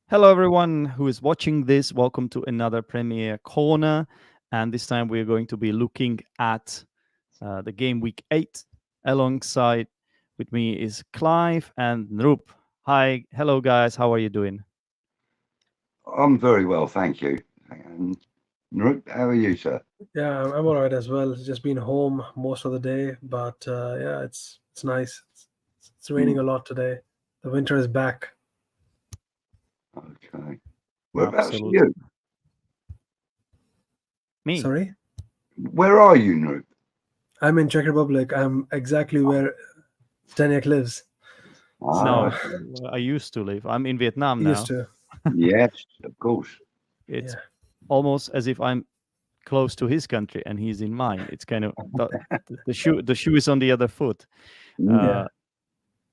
Hello, everyone who is watching this. Welcome to another Premiere Corner. And this time we're going to be looking at the game week 8. Alongside with me is Clive and Nrup. Hi. Hello, guys. How are you doing? I'm very well, thank you. And Noor, how are you, sir? Yeah, I'm all right as well. It's just been home most of the day, but yeah, it's nice. It's raining Hmm, a lot today. The winter is back. okay. Whereabouts are Absolutely. you? Me. Sorry, Where are you, Noor? I'm in Czech Republic. I'm exactly where Daniel lives. Ah, So No, okay. where I used to live. I'm in Vietnam used now. to. Yes, of course. It's Yeah, almost as if I'm close to his country and he's in mine. It's kind of the shoe is on the other foot. Mm, Uh, yeah,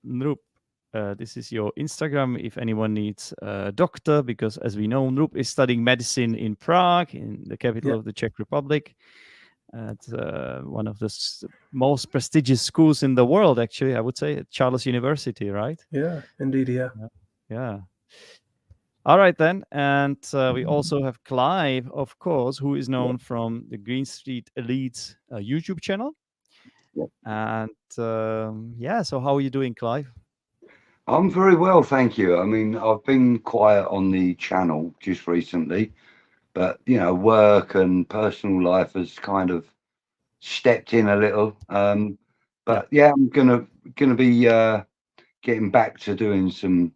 Nrup, this is your Instagram if anyone needs a doctor, because as we know, Nrup is studying medicine in Prague, in the capital yeah, of the Czech Republic, at one of the most prestigious schools in the world, actually, I would say, at Charles University, right? yeah. Indeed, yeah. Yeah. Yeah. All right, then. And we also have Clive, of course, who is yeah, known from the Greenstreet Elite YouTube channel. yeah. And yeah, so how are you doing, Clive? I'm very well, thank you. I mean, I've been quiet on the channel just recently, but work and personal life has kind of stepped in a little. Yeah. But yeah, I'm gonna be getting back to doing some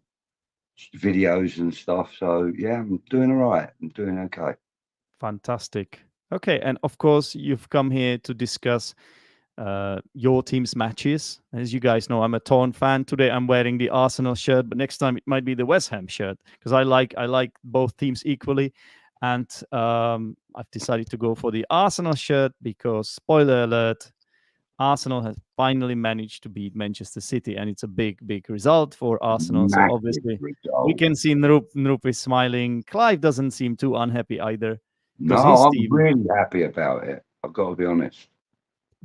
videos and stuff. So yeah, I'm doing all right. I'm doing okay. Fantastic. Okay, and of course, you've come here to discuss your team's matches. As you guys know, I'm a Torn fan. Today, I'm wearing the Arsenal shirt, but next time it might be the West Ham shirt because I like both teams equally. And I've decided to go for the Arsenal shirt because, spoiler alert, Arsenal has finally managed to beat Manchester City, and it's a big, big result for Arsenal. So Massive obviously, we result. can see Nrup is smiling. Clive doesn't seem too unhappy either because No, his I'm team, really happy about it. I've got to be honest.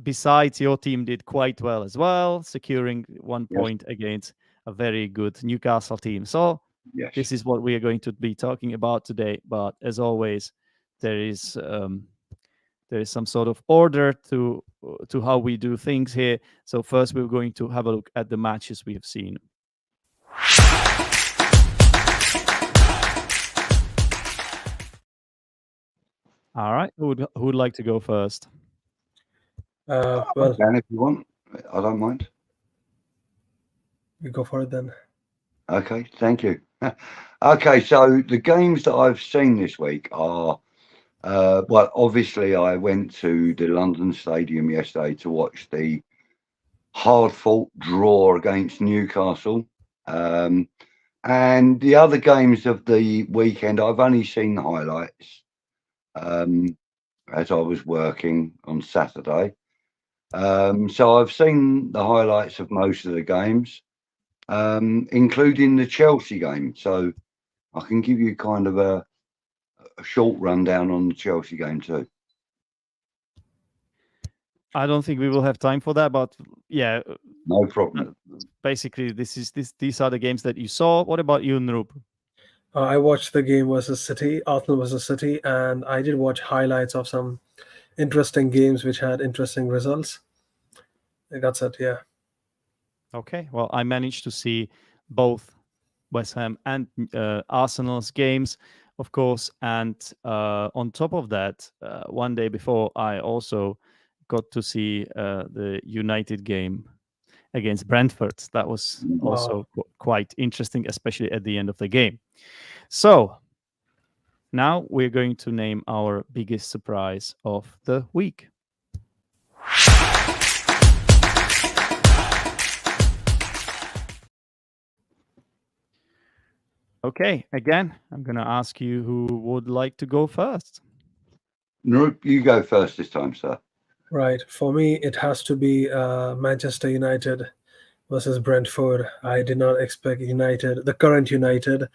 besides your team, did quite well as well, securing one Yes, point against a very good Newcastle team. So yes. this is what we are going to be talking about today. But as always, there is there is some sort of order to how we do things here. So first, we're going to have a look at the matches we have seen. All right, who would like to go first? I Well, can if you want. I don't mind. we go for it then. Okay, thank you. Okay, so the games that I've seen this week are well, obviously I went to the London Stadium yesterday to watch the hard-fought draw against Newcastle. Um, and the other games of the weekend, I've only seen the highlights um, as I was working on Saturday. So I've seen the highlights of most of the games, including the Chelsea game. So I can give you kind of a short rundown on the Chelsea game too. I don't think we will have time for that, but yeah, No uh, problem. basically, these are the games that you saw. What about you, Nrup? I watched the game versus City, Arsenal versus City, and I did watch highlights of some interesting games which had interesting results. That's it. Yeah. Okay, well, I managed to see both West Ham and Arsenal's games, of course. And on top of that, one day before, I also got to see the United game against Brentford. That was Wow. also quite interesting, especially at the end of the game. So now we're going to name our biggest surprise of the week. Okay, again, I'm going to ask you who would like to go first. Nope, you go first this time, sir. Right. For me, it has to be Manchester United versus Brentford. I did not expect United, the current United,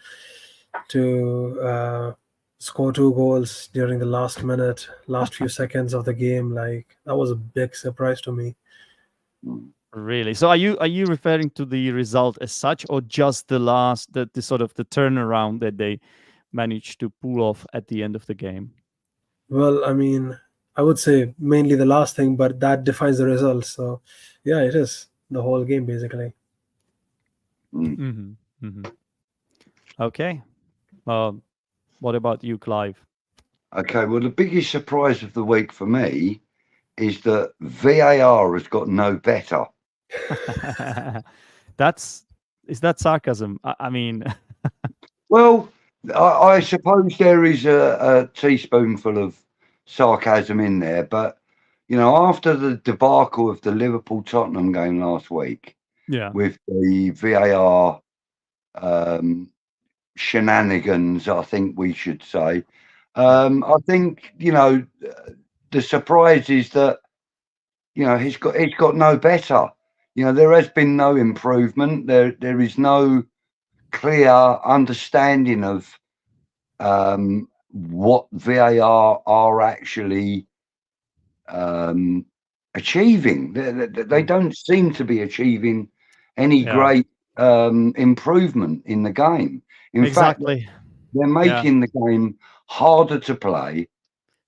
to score two goals during the last minute, last few seconds of the game. Like that was a big surprise to me. Mm. Really? So are you referring to the result as such, or just the sort of the turnaround that they managed to pull off at the end of the game? Well, I mean, I would say mainly the last thing, but that defines the result. So, yeah, it is the whole game basically. Mm. Hmm. Hmm. Okay. What about you, Clive? Okay, well, the biggest surprise of the week for me is that VAR has got no better. That's is that sarcasm? I mean, Well, I suppose there is a teaspoonful of sarcasm in there, but after the debacle of the Liverpool Tottenham game last week yeah, with the VAR shenanigans, I think we should say. I think the surprise is that he's got no better. There has been no improvement. There is no clear understanding of what VAR are actually achieving. They don't seem to be achieving any yeah, great improvement in the game. In fact, exactly. they're Yeah, making the game harder to play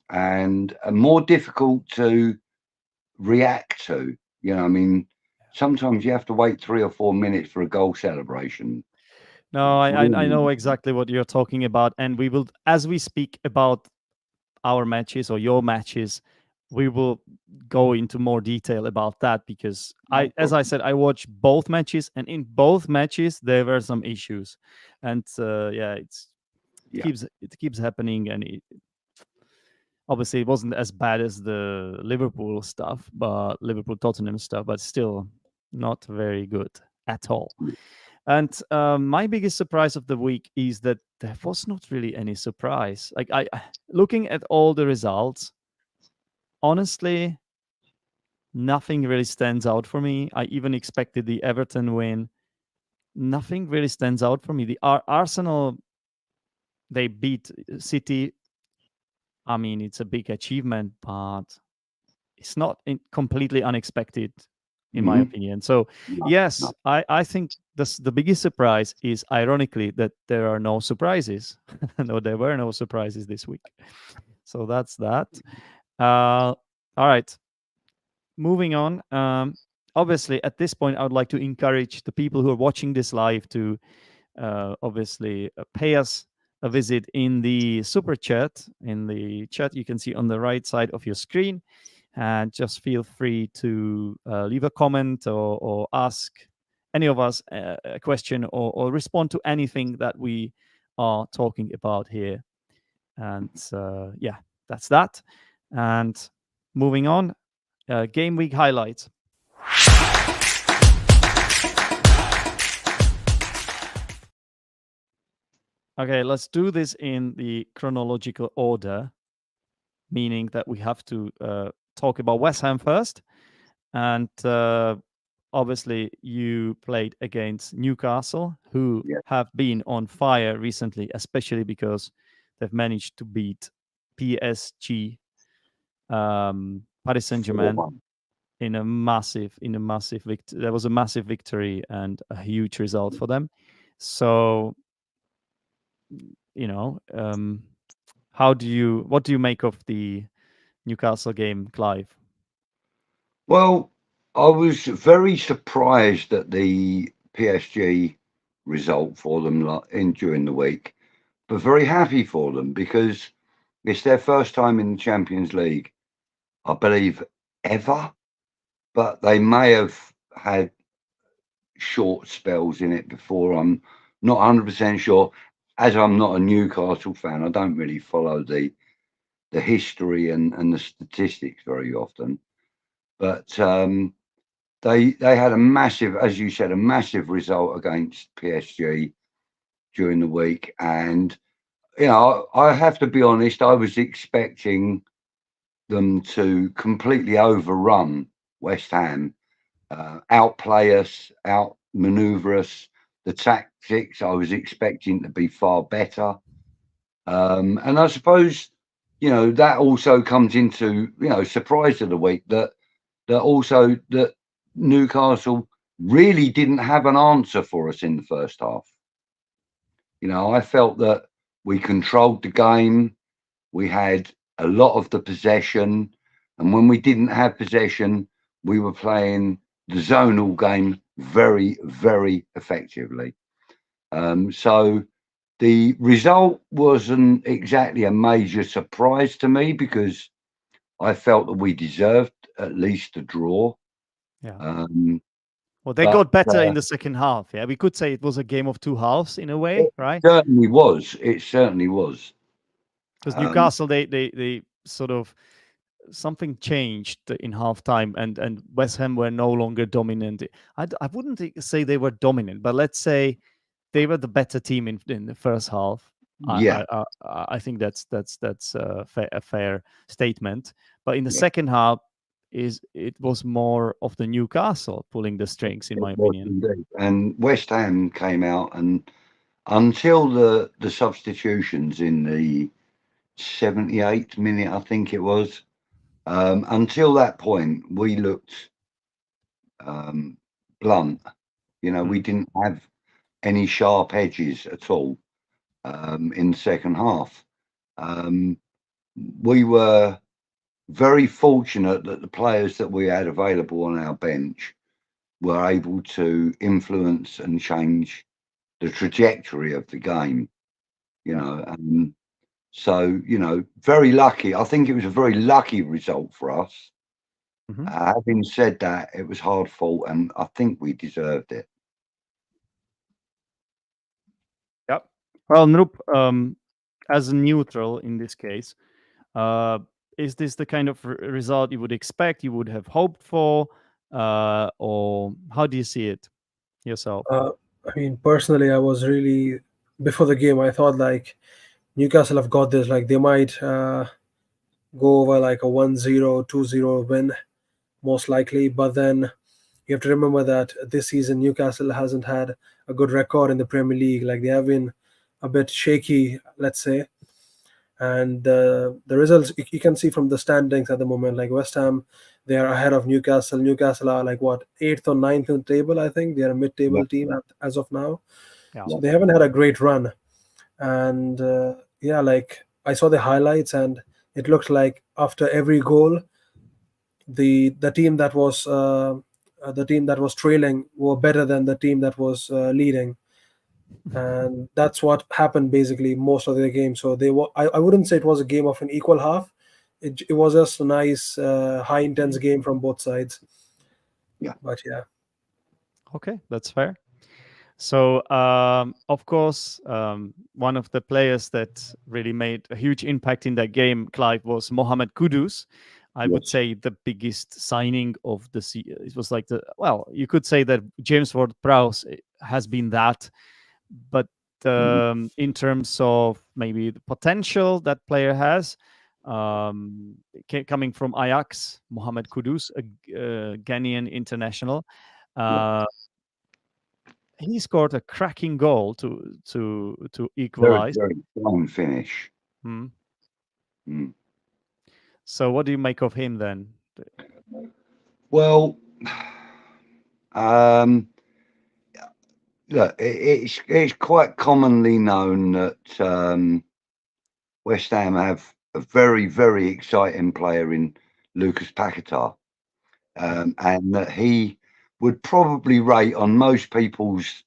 and more difficult to react to. I mean, sometimes you have to wait 3 or 4 minutes for a goal celebration. no, I Really? know exactly what you're talking about, and we will, as we speak about our matches or your matches, we will go into more detail about that because No as I problem. said, I watched both matches, and in both matches there were some issues, and yeah, Yeah. it keeps happening, and obviously it wasn't as bad as the Liverpool stuff, but Liverpool Tottenham stuff, but still not very good at all. And my biggest surprise of the week is that there was not really any surprise. Like looking at all the results, honestly, nothing really stands out for me. I even expected the Everton win. Nothing really stands out for me. The Arsenal, they beat City. I mean, it's a big achievement, but it's not completely unexpected, in my Hmm. opinion. So, No, yes, no. I think the biggest surprise is, ironically, that there are no surprises. No, there were no surprises this week. So that's that. All right. Moving on. Obviously, at this point, I would like to encourage the people who are watching this live to obviously pay us a visit in the super chat. In the chat, you can see on the right side of your screen. And just feel free to leave a comment or ask any of us a question or respond to anything that we are talking about here. And yeah, that's that. And moving on, game week highlights. Okay, let's do this in the chronological order, meaning that we have to talk about West Ham first. And obviously, you played against Newcastle, who Yeah. have been on fire recently, especially because they've managed to beat PSG, Paris Saint-Germain, 4-1. in a massive victory. There was a massive victory and a huge result for them. So, what do you make of the Newcastle game, Clive? Well, I was very surprised at the PSG result for them during the week, but very happy for them because it's their first time in the Champions League, I believe, ever. But they may have had short spells in it before. I'm not 100% sure. As I'm not a Newcastle fan, I don't really follow the history and the statistics very often. But they had a massive, as you said, a massive result against PSG during the week. And I have to be honest, I was expecting them to completely overrun West Ham, outplay us, outmaneuver us. The tactics I was expecting to be far better. And I suppose, that also comes into, surprise of the week that also that Newcastle really didn't have an answer for us in the first half. You know, I felt that we controlled the game. We had a lot of the possession. And when we didn't have possession, we were playing the zonal game very, very effectively. So the result wasn't exactly a major surprise to me because I felt that we deserved at least a draw. Yeah. Well, they got better in the second half. Yeah, we could say it was a game of two halves in a way, right? Certainly was. It certainly was. Because Newcastle, they sort of something changed in halftime, and West Ham were no longer dominant. I wouldn't say they were dominant, but let's say they were the better team in the first half. Yeah. I think that's a fair statement. But in the second half, it was more of the Newcastle pulling the strings, in my opinion. Indeed. And West Ham came out, and until the substitutions in the 78th minute, I think it was, until that point, we looked blunt. You know, we didn't have any sharp edges at all in the second half. We were very fortunate that the players that we had available on our bench were able to influence and change the trajectory of the game, you know. So, you know, very lucky. I think it was a very lucky result for us. Having said that, it was hard fought, and I think we deserved it. Yep. Well, Noop, as a neutral in this case, is this the kind of result you would expect, you would have hoped for, or how do you see it yourself? I mean, personally, I was really, before the game, I thought like Newcastle have got this. Like they might go over like a 1-0, 2-0 win, most likely. But then you have to remember that this season Newcastle hasn't had a good record in the Premier League. Like they have been a bit shaky, let's say. And the results you can see from the standings at the moment. Like West Ham, they are ahead of Newcastle. Newcastle are like what, 8th or 9th in the table. I think they are a mid-table team as of now. Yeah. So they haven't had a great run. And yeah, like I saw the highlights, and it looked like after every goal, the team that was trailing were better than the team that was leading, and that's what happened basically most of the game. So I wouldn't say it was a game of an equal half. It was just a nice high intense game from both sides. Yeah. But yeah. Okay, that's fair. So, of course, one of the players that really made a huge impact in that game, Clive, was Mohamed Kudus. I would say the biggest signing of the season. It was like you could say that James Ward-Prowse has been that, but in terms of maybe the potential that player has, coming from Ajax, Mohamed Kudus, a Ghanaian international. He scored a cracking goal to equalize. Very strong finish. So, what do you make of him then? Well, look, it's quite commonly known that West Ham have a very, very exciting player in Lucas Paquetá, and that he would probably rate on most people's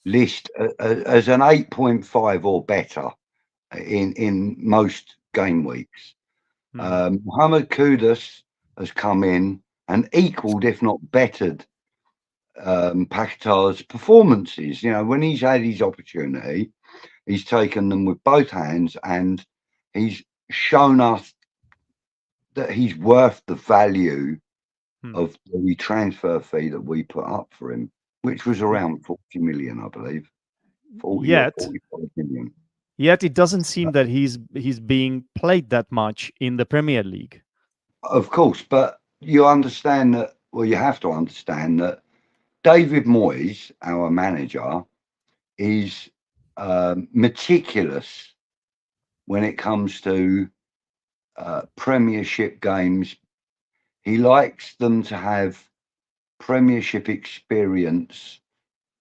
list as an 8.5 or better in most game weeks. Mohamed Kudus has come in and equaled, if not bettered, Paquetá's performances. You know, when he's had his opportunity, he's taken them with both hands, and he's shown us that he's worth the value of the transfer fee that we put up for him, which was around 40 million, I believe. 40 or 45 million. Yet it doesn't seem that he's being played that much in the Premier League. Of course, but you understand that. Well, you have to understand that David Moyes, our manager, is meticulous when it comes to Premiership games. he likes them to have Premiership experience,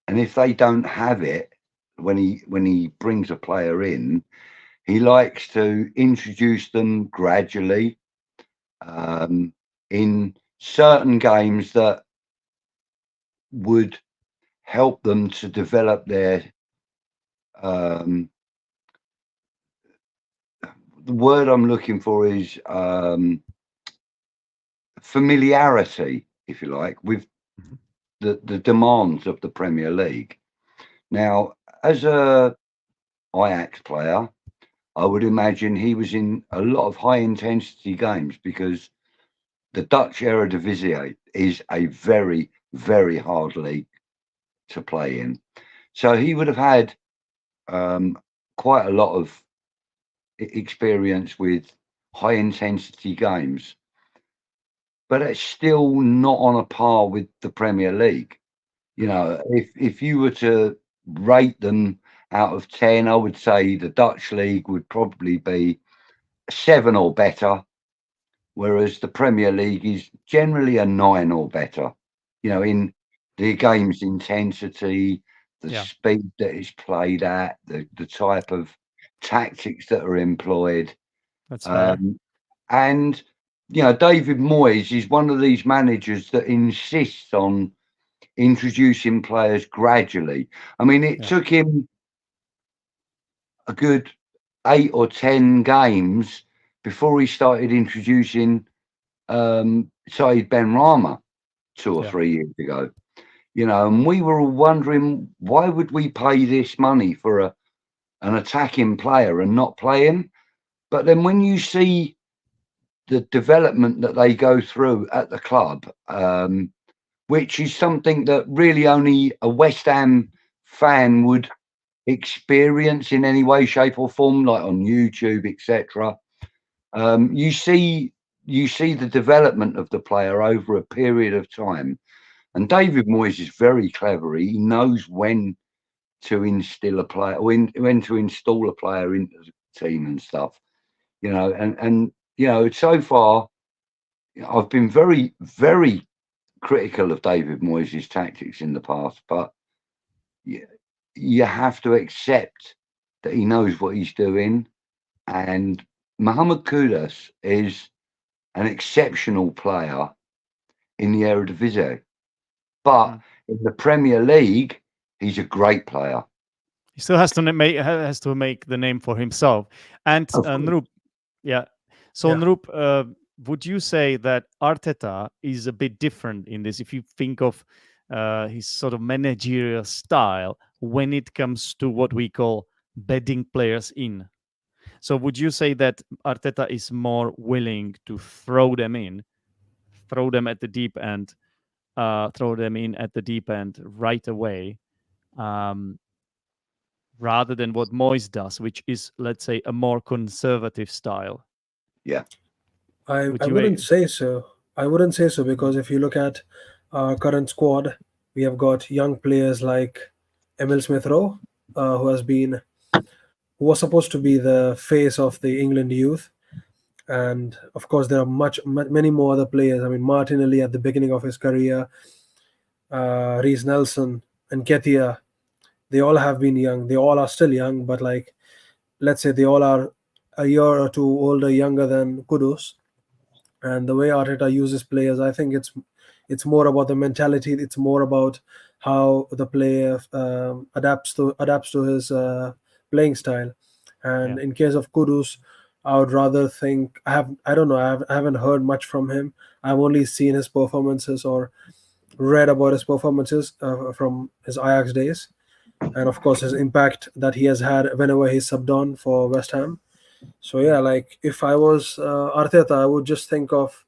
and if they don't have it when he brings a player in, he likes to introduce them gradually in certain games that would help them to develop their the word I'm looking for is familiarity, if you like, with the demands of the Premier League. Now, as a Ajax player, I would imagine he was in a lot of high intensity games because the Dutch Eredivisie is a very, very hard league to play in. So he would have had quite a lot of experience with high intensity games, but it's still not on a par with the Premier League. You know, if you were to rate them out of 10, I would say the Dutch league would probably be 7 or better, whereas the Premier League is generally a 9 or better. You know, in the game's intensity, the speed that is played at, the type of tactics that are employed. That's fair. And, you know, David Moyes is one of these managers that insists on introducing players gradually. I mean, it took him a good 8 or 10 games before he started introducing Saeed Benrahma 2 or 3 years ago. You know, and we were all wondering, why would we pay this money for an attacking player and not play him? But then when you see the development that they go through at the club, which is something that really only a West Ham fan would experience in any way, shape, or form, like on YouTube, etc. You see the development of the player over a period of time. And David Moyes is very clever. He knows when to instill a player, when to install a player into the team and stuff. You know, and you know, so far I've been very, very critical of David Moyes' tactics in the past, but you have to accept that he knows what he's doing. And Mohamed Kudus is an exceptional player in the Eredivisie, but in the Premier League, he's a great player. He still has to make the name for himself. And Noop, Noop, would you say that Arteta is a bit different in this? If you think of his sort of managerial style when it comes to what we call bedding players in. So would you say that Arteta is more willing to throw them at the deep end, throw them in at the deep end right away, rather than what Moyes does, which is, let's say, a more conservative style? Yeah. I wouldn't say so. I wouldn't say so because if you look at our current squad, we have got young players like Emil Smith Rowe, who was supposed to be the face of the England youth, and of course there are many more other players. I mean, Martinelli at the beginning of his career, Reece Nelson and Ketia, they all have been young. They all are still young, but like, let's say they all are a year or two older, younger than Kudus. And the way Arteta uses players, I think it's more about the mentality. It's more about how the player adapts to his playing style. And in case of Kudus, I would rather think I haven't heard much from him. I've only seen his performances or read about his performances from his Ajax days, and of course his impact that he has had whenever he's subbed on for West Ham. So yeah, like if I was Arteta, I would just think of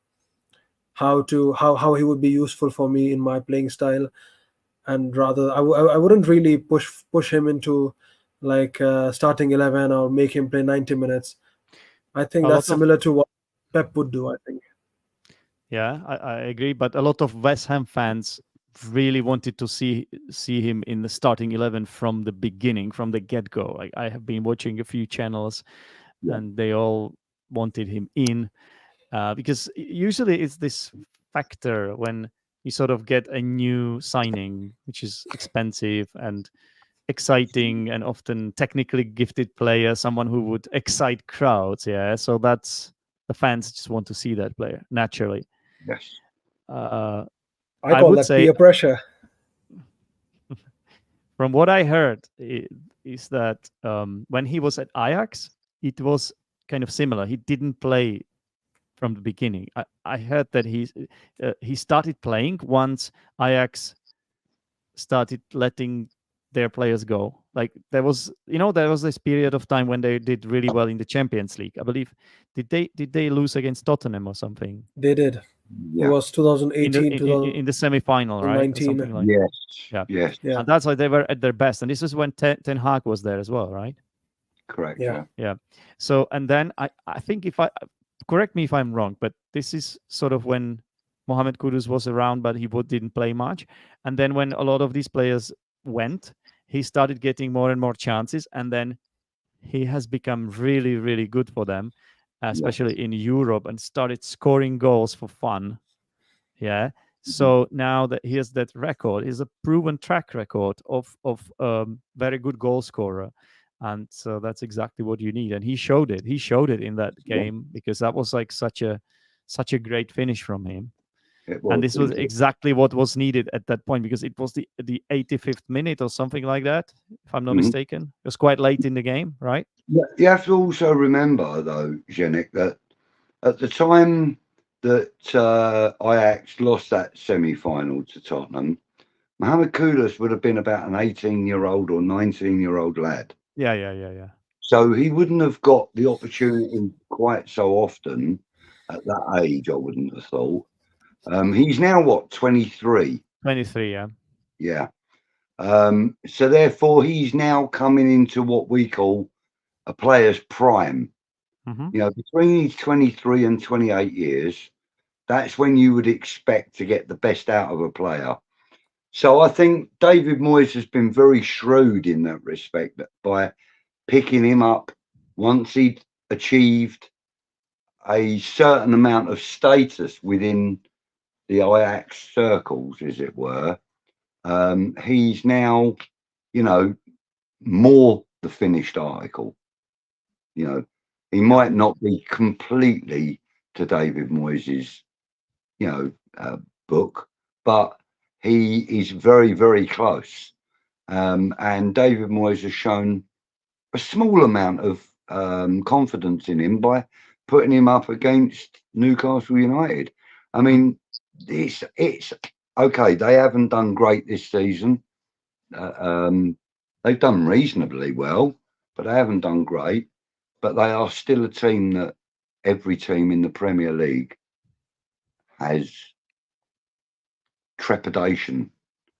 how he would be useful for me in my playing style, and rather I wouldn't really push him into like starting 11 or make him play 90 minutes. I think that's similar to what Pep would do, I think. Yeah, I agree. But a lot of West Ham fans really wanted to see him in the starting 11 from the beginning, from the get-go. I have been watching a few channels and they all wanted him in. because usually it's this factor when you sort of get a new signing, which is expensive and exciting and often technically gifted player, someone who would excite crowds. Yeah, so that's the fans just want to see that player naturally. Yes. Uh, I I call would that say, peer pressure. from what I heard, is that when he was at Ajax, it was kind of similar. He didn't play from the beginning. I heard that he started playing once Ajax started letting their players go. Like there was this period of time when they did really well in the Champions League. I believe did they lose against Tottenham or something They did. It Yeah. was in the 2018, in the semi-final, right, or 2019. something like. Yes. Yeah. Yes. Yeah, And that's why they were at their best. And this is when Ten Hag was there as well, right? Correct. yeah. Yeah. So, and then I think, if I correct me if I'm wrong, but this is sort of when Mohamed Kudus was around, but he didn't play much. And then when a lot of these players went, he started getting more and more chances, and then he has become really, really good for them, especially in Europe, and started scoring goals for fun. Yeah. So now that he has that record, is a proven track record of very good goal scorer, and so that's exactly what you need. And he showed it. He showed it in that Yeah. game, because that was like such a great finish from him. It And was. this was exactly what was needed at that point, because it was the 85th minute or something like that, if I'm not Mhm. mistaken. It was quite late in the game, right? Yeah, you have to also remember, though, Zdeněk, that at the time that Ajax lost that semi-final to Tottenham, Mohamed Kudus would have been about an 18-year-old or 19-year-old lad. Yeah. So he wouldn't have got the opportunity quite so often at that age, I wouldn't have thought. He's now, what, 23? 23, yeah. Yeah. So therefore, he's now coming into what we call a player's prime. Mhm. You know, between 23 and 28 years, that's when you would expect to get the best out of a player. So I think David Moyes has been very shrewd in that respect, by picking him up once he'd achieved a certain amount of status within the Ajax circles, as it were. He's now, you know, more the finished article. You know, he might not be completely to David Moyes' book, but he is very, very close. And David Moyes has shown a small amount of confidence in him by putting him up against Newcastle United. I mean, it's okay. They haven't done great this season. They've done reasonably well, but they haven't done great. But they are still a team that every team in the Premier League has trepidation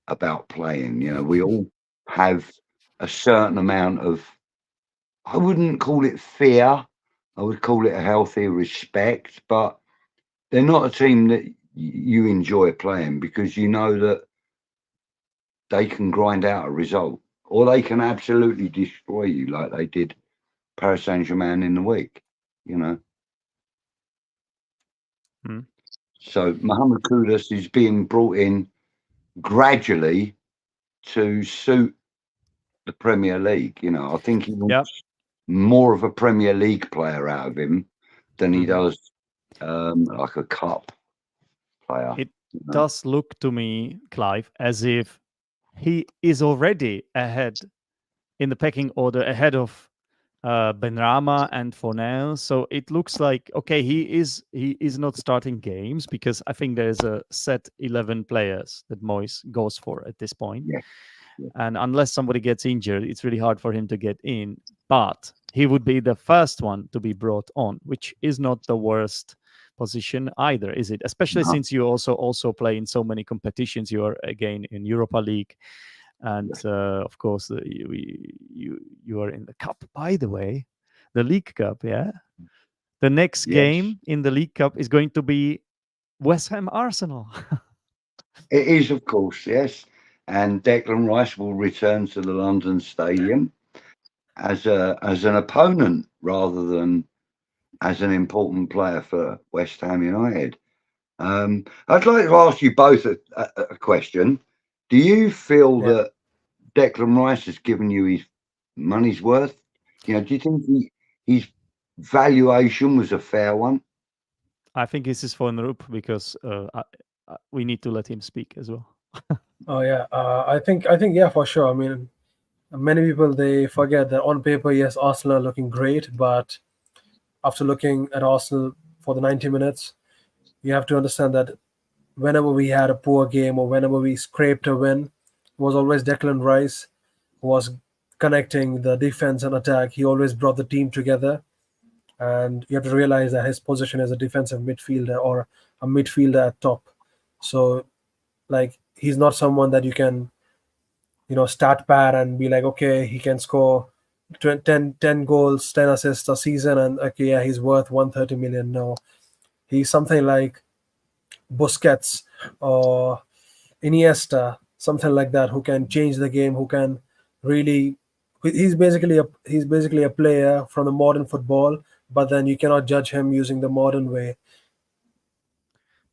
about playing. You know, we all have a certain amount of, I wouldn't call it fear, I would call it a healthy respect, but they're not a team that you enjoy playing, because you know that they can grind out a result, or they can absolutely destroy you like they did Paris Saint-Germain in the week, you know. So Mohamed Kudus is being brought in gradually to suit the Premier League. You know, I think he wants more of a Premier League player out of him than he does like a cup player. It does look to me, Clive, as if he is already ahead in the pecking order, ahead of Benrahma and Fornell. So it looks like, okay, he is not starting games, because I think there's a set 11 players that Moyes goes for at this point. Yeah. And unless somebody gets injured, it's really hard for him to get in. But he would be the first one to be brought on, which is not the worst position either, is it? Especially since you also play in so many competitions. You are again in Europa League, and of course you are in the cup. By the way, the League Cup. Yeah, the next game in the League Cup is going to be West Ham Arsenal. It is, of course, yes. And Declan Rice will return to the London Stadium as an opponent rather than as an important player for West Ham United. I'd like to ask you both a question. Do you feel Yeah. that Declan Rice has given you his money's worth? You know, do you think his valuation was a fair one? I think this is for Nrup because we need to let him speak as well. Oh yeah. I think yeah, for sure. I mean, many people they forget that on paper, yes, Arsenal are looking great, but after looking at Arsenal for the 90 minutes, you have to understand that whenever we had a poor game or whenever we scraped a win, it was always Declan Rice who was connecting the defense and attack. He always brought the team together, and you have to realize that his position is a defensive midfielder or a midfielder at top. So, like, he's not someone that you can, stat pad and be like, okay, he can score 10 goals, 10 assists a season, and okay, yeah, he's worth 130 million. No, he's something like Busquets or Iniesta, something like that, who can change the game, who can really. He's basically a player from the modern football, but then you cannot judge him using the modern way.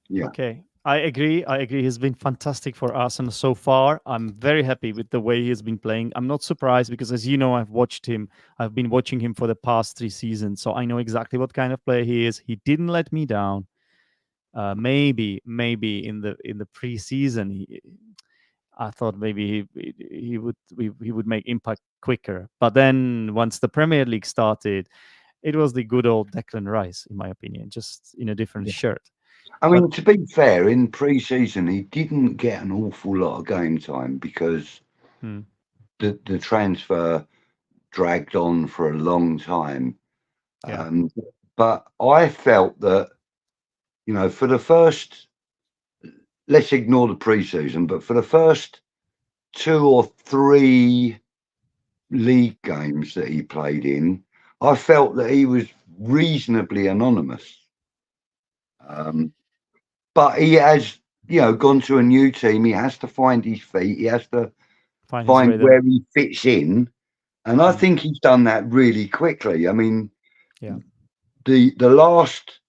Yeah. Okay, I agree. I agree. He's been fantastic for Arsenal so far. I'm very happy with the way he's been playing. I'm not surprised because, as you know, I've watched him. I've been watching him for the past 3 seasons, so I know exactly what kind of player he is. He didn't let me down. Maybe in the preseason, I thought maybe he would make impact quicker. But then once the Premier League started, it was the good old Declan Rice, in my opinion, just in a different shirt. I But mean, to be fair, in pre-season he didn't get an awful lot of game time because hmm, the transfer dragged on for a long time. yeah, But I felt that, you know, for the first, let's ignore the pre-season, but for the first 2 or 3 league games that he played in, I felt that he was reasonably anonymous. But he has, you know, gone to a new team. He has to find his feet. He has to find his find rhythm. where he fits in. And I Hmm, think he's done that really quickly. I mean, yeah, the last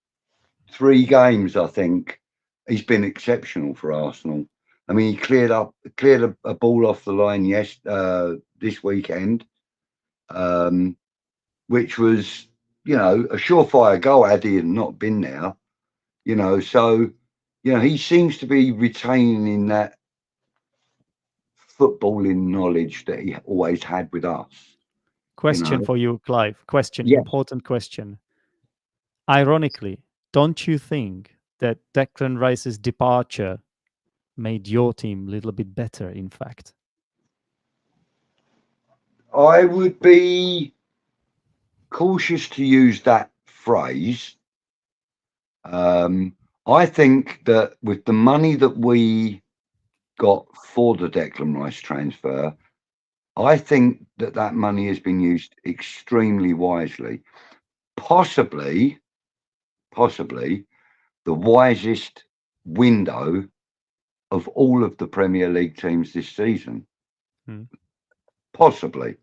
3 games, I think he's been exceptional for Arsenal. I mean, he cleared a ball off the line this weekend, which was, you know, a surefire goal had he not been there. You know, so, you know, he seems to be retaining that footballing knowledge that he always had with us. You question know, for you, Clive. Question, yes, important question. Ironically, don't you think that Declan Rice's departure made your team a little bit better, in fact? I would be cautious to use that phrase. I think that with the money that we got for the Declan Rice transfer, I think that that money has been used extremely wisely. Possibly the wisest window of all of the Premier League teams this season. Hmm. Possibly.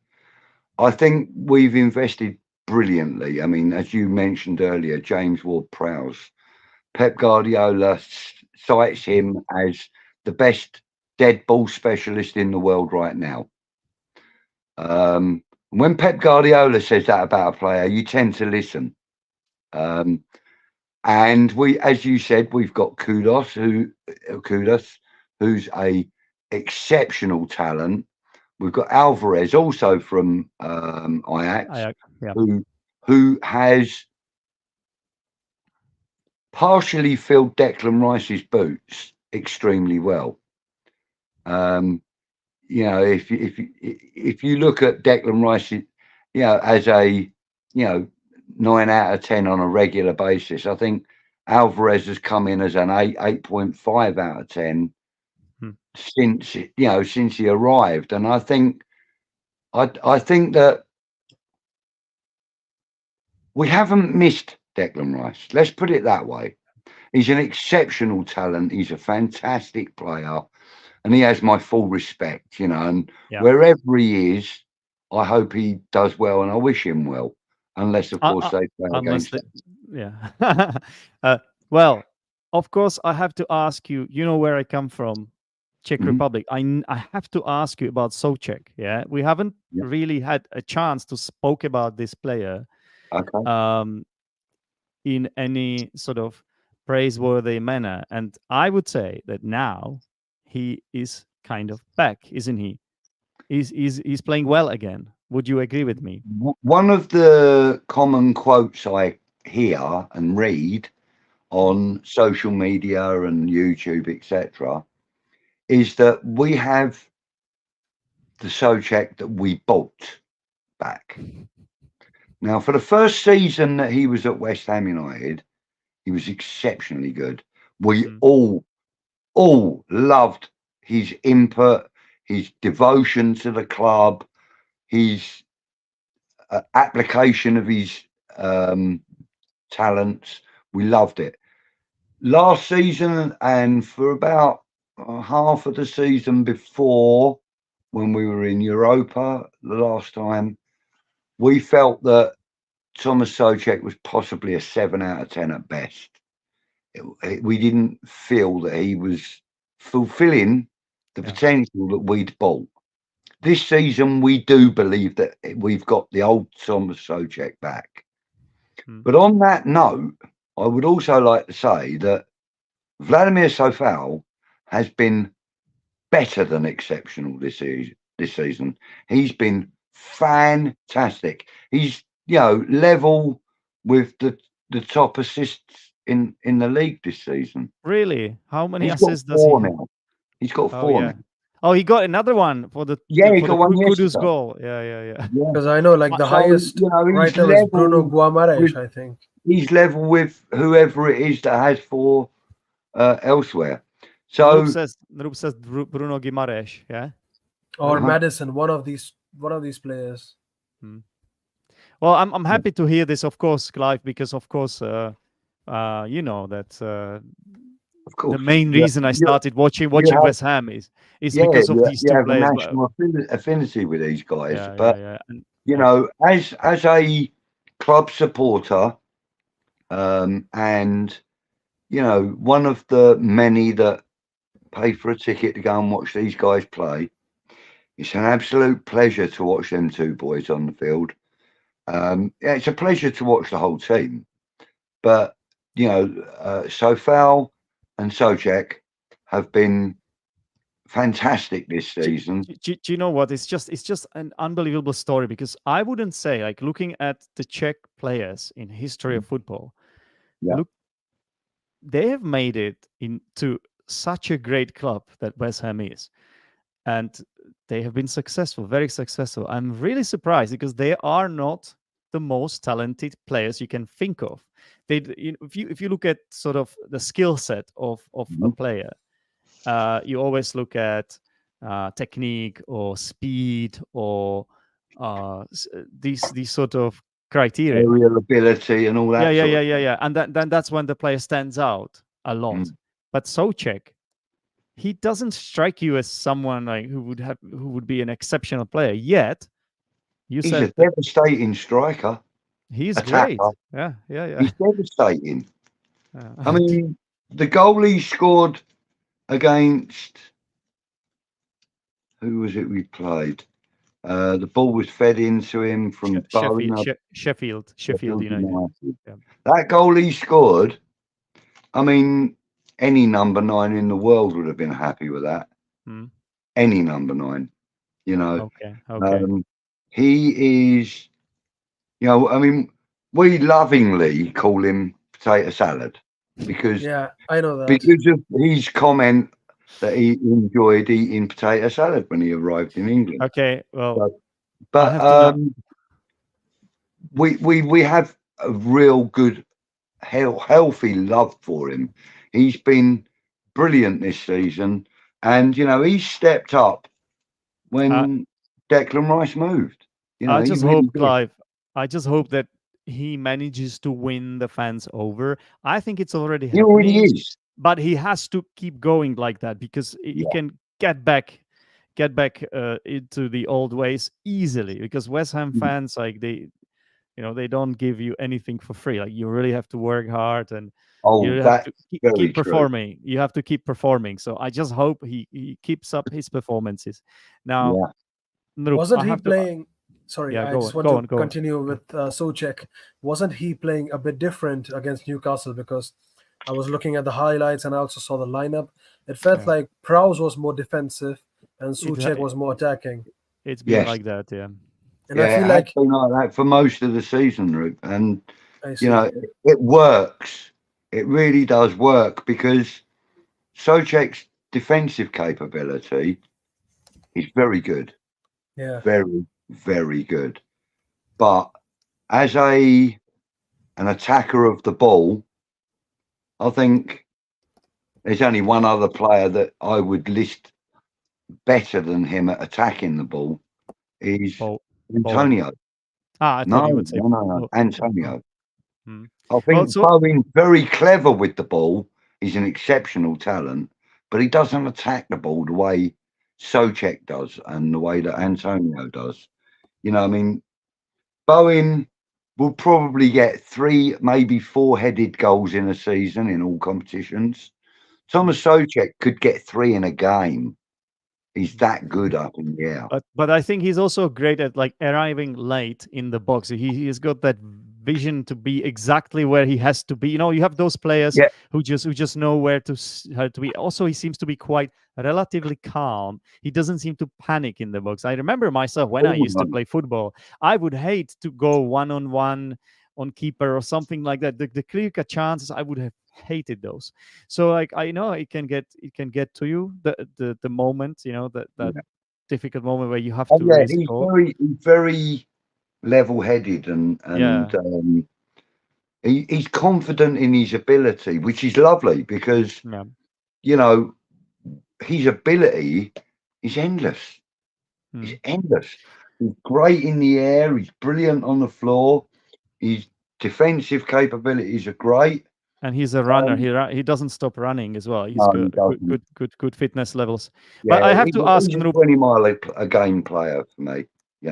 I think we've invested brilliantly. I mean, as you mentioned earlier, James Ward-Prowse, Pep Guardiola cites him as the best dead ball specialist in the world right now. When Pep Guardiola says that about a player, you tend to listen. And we, as you said, we've got Kudos, who's a exceptional talent. We've got Alvarez, also from Ajax, Yeah, who has partially filled Declan Rice's boots extremely well. You know, if you look at Declan Rice, you know, as a, you know, 9 out of 10 on a regular basis, I think Alvarez has come in as an 8.5 out of 10 hmm. since he arrived, and I think that we haven't missed Declan Rice. Let's put it that way. He's an exceptional talent. He's a fantastic player, and he has my full respect, you know. And Yeah. wherever he is, I hope he does well, and I wish him well. unless of course they play unless against they, us. yeah. Well, of course, I have to ask you. You know where I come from, Czech Mhm. Republic. I have to ask you about Souček. Yeah, we haven't Yeah. really had a chance to spoke about this player Okay. in any sort of praiseworthy manner, and I would say that now he is kind of back, isn't he? He's playing well again. Would you agree with me? One of the common quotes I hear and read on social media and YouTube, etc., is that we have the Souček that we bought back. Now, for the first season that he was at West Ham United, he was exceptionally good. We all loved his input, his devotion to the club, his application of his talents. We loved it. Last season and for about half of the season before, when we were in Europa the last time, we felt that Thomas Souček was possibly a 7 out of 10 at best. We didn't feel that he was fulfilling the potential that we'd bought. This season, we do believe that we've got the old Thomas Souček back. But on that note, I would also like to say that Vladimir Sofal has been better than exceptional this season. He's been fantastic. He's level with the top assists in the league this season. Really? How many He's got assists does he 4 have? now. He's got Oh 4 yeah. now. Oh, he got another one for the Yeah, he for got the one Kudus yesterday. goal. Yeah. Yeah. Because I know, like, the So, highest he's right now is Bruno level Guimaraes, with- I think. He's level with whoever it is that has 4 elsewhere. So Rup says Bruno Guimaraes. Yeah. Or Uh-huh. Madison, one of these players. Well, I'm happy to hear this, of course, Clive, because of course, you know that of course, the main reason I started watching have- West Ham is because of these you two have a players. national affinity with these guys. Yeah, But yeah. And, you know, as a club supporter, and you know, one of the many that pay for a ticket to go and watch these guys play, it's an absolute pleasure to watch them two boys on the field. Yeah, it's a pleasure to watch the whole team, but you know, Sofal and Souček have been fantastic this season. do you know what? It's just an unbelievable story, because I wouldn't say, like, looking at the Czech players in history of football, look, they have made it into such a great club that West Ham is, and they have been successful, very successful. I'm really surprised, because they are not the most talented players you can think of. If you look at sort of the skill set of a player, you always look at technique or speed or these sort of criteria. Aerial ability and all that. Yeah. And then that's when the player stands out a lot. But Souček, he doesn't strike you as someone like who would be an exceptional player. Yet, He's a devastating striker. He's attacker. great. Yeah. He's devastating. I mean, the goal he scored against, who was it we played? The ball was fed into him from Sheffield United. Yeah. That goal he scored, I mean, any number 9 in the world would have been happy with that. Any number 9, you know. Okay. He is, you know, I mean, we lovingly call him potato salad because I know that, because of his comment that he enjoyed eating potato salad when he arrived in England. Okay, well, but we have a real good, healthy love for him. He's been brilliant this season, and you know he's stepped up when Declan Rice moved. You know, I just hope, Clive. I just hope that he manages to win the fans over. I think it's already happening. He already is. But he has to keep going like that, because he can get back into the old ways easily, because West Ham fans, like, They don't give you anything for free. Like, you really have to work hard, and you Oh, have that's to very keep true. performing. You have to keep performing. So I just hope he keeps up his performances. Now, Yeah. Noop, Wasn't I he have to. playing? Sorry, Yeah, I go just on, want go to on, go on. continue with Souček. Wasn't he playing a bit different against Newcastle? Because I was looking at the highlights and I also saw the lineup. It felt Yeah. like Prowse was more defensive and It, Souček was more attacking. it's been Yes. like that, yeah. And I Yeah, feel it has like been like that for most of the season, Root. And, I you know, see. it works. It really does work because Souček's defensive capability is very good. Yeah, Very, very good. But as an attacker of the ball, I think there's only one other player that I would list better than him at attacking the ball is Bowen. Antonio. I thought you would say No, Antonio. Hmm. I Well, think so Bowen's very clever with the ball. He's an exceptional talent, but he doesn't attack the ball the way Souček does and the way that Antonio does. I mean, Bowen will probably get 3, maybe 4 headed goals in a season in all competitions. Thomas Souček could get 3 in a game. He's that good up in the air. but I think he's also great at like arriving late in the box. He's got that vision to be exactly where he has to be. You have those players Yeah. who just know where to how to be. Also, he seems to be quite relatively calm. He doesn't seem to panic in the box. I remember myself when I used to play football, I would hate to go 1-on-1 on keeper or something like that. The clear-cut chances, I would have hated those. So like, I know it can get to you, the moment, that Yeah. difficult moment where you have Oh, to yeah, really score. he's very level-headed and Yeah. he's confident in his ability, which is lovely because Yeah. his ability is endless. It's endless. He's great in the air. He's brilliant on the floor. His defensive capabilities are great. And he's a runner. He doesn't stop running as well. He's No, he good, doesn't. good fitness levels. Yeah, But I have to ask he's a Noop, 20-mile a game player for me.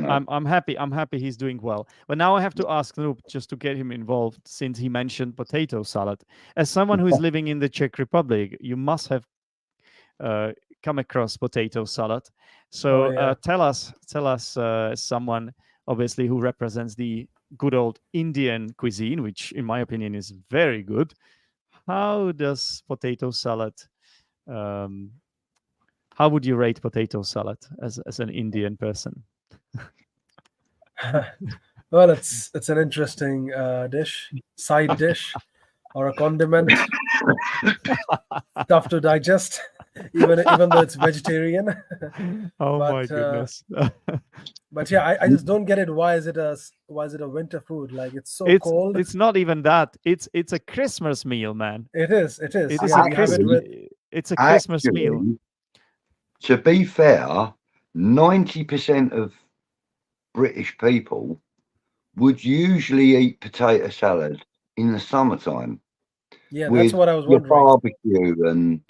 I'm happy he's doing well. But now I have to ask Noop, just to get him involved, since he mentioned potato salad. As someone who is living in the Czech Republic, you must have come across potato salad. So Oh, yeah. tell us, someone obviously who represents the good old Indian cuisine, which in my opinion is very good. How does potato salad? How would you rate potato salad as an Indian person? Well, it's an interesting side dish, or a condiment. Tough to digest, even though it's vegetarian. Oh But my goodness! but yeah, I just don't get it. Why is it a winter food? Like, it's so cold. It's not even that. It's a Christmas meal, man. It is. It is. It is Yeah, a we have it with. It's a Christmas meal. Actually, to be fair, 90% of British people would usually eat potato salad in the summertime. Yeah, with that's what I was your wondering. barbecue, and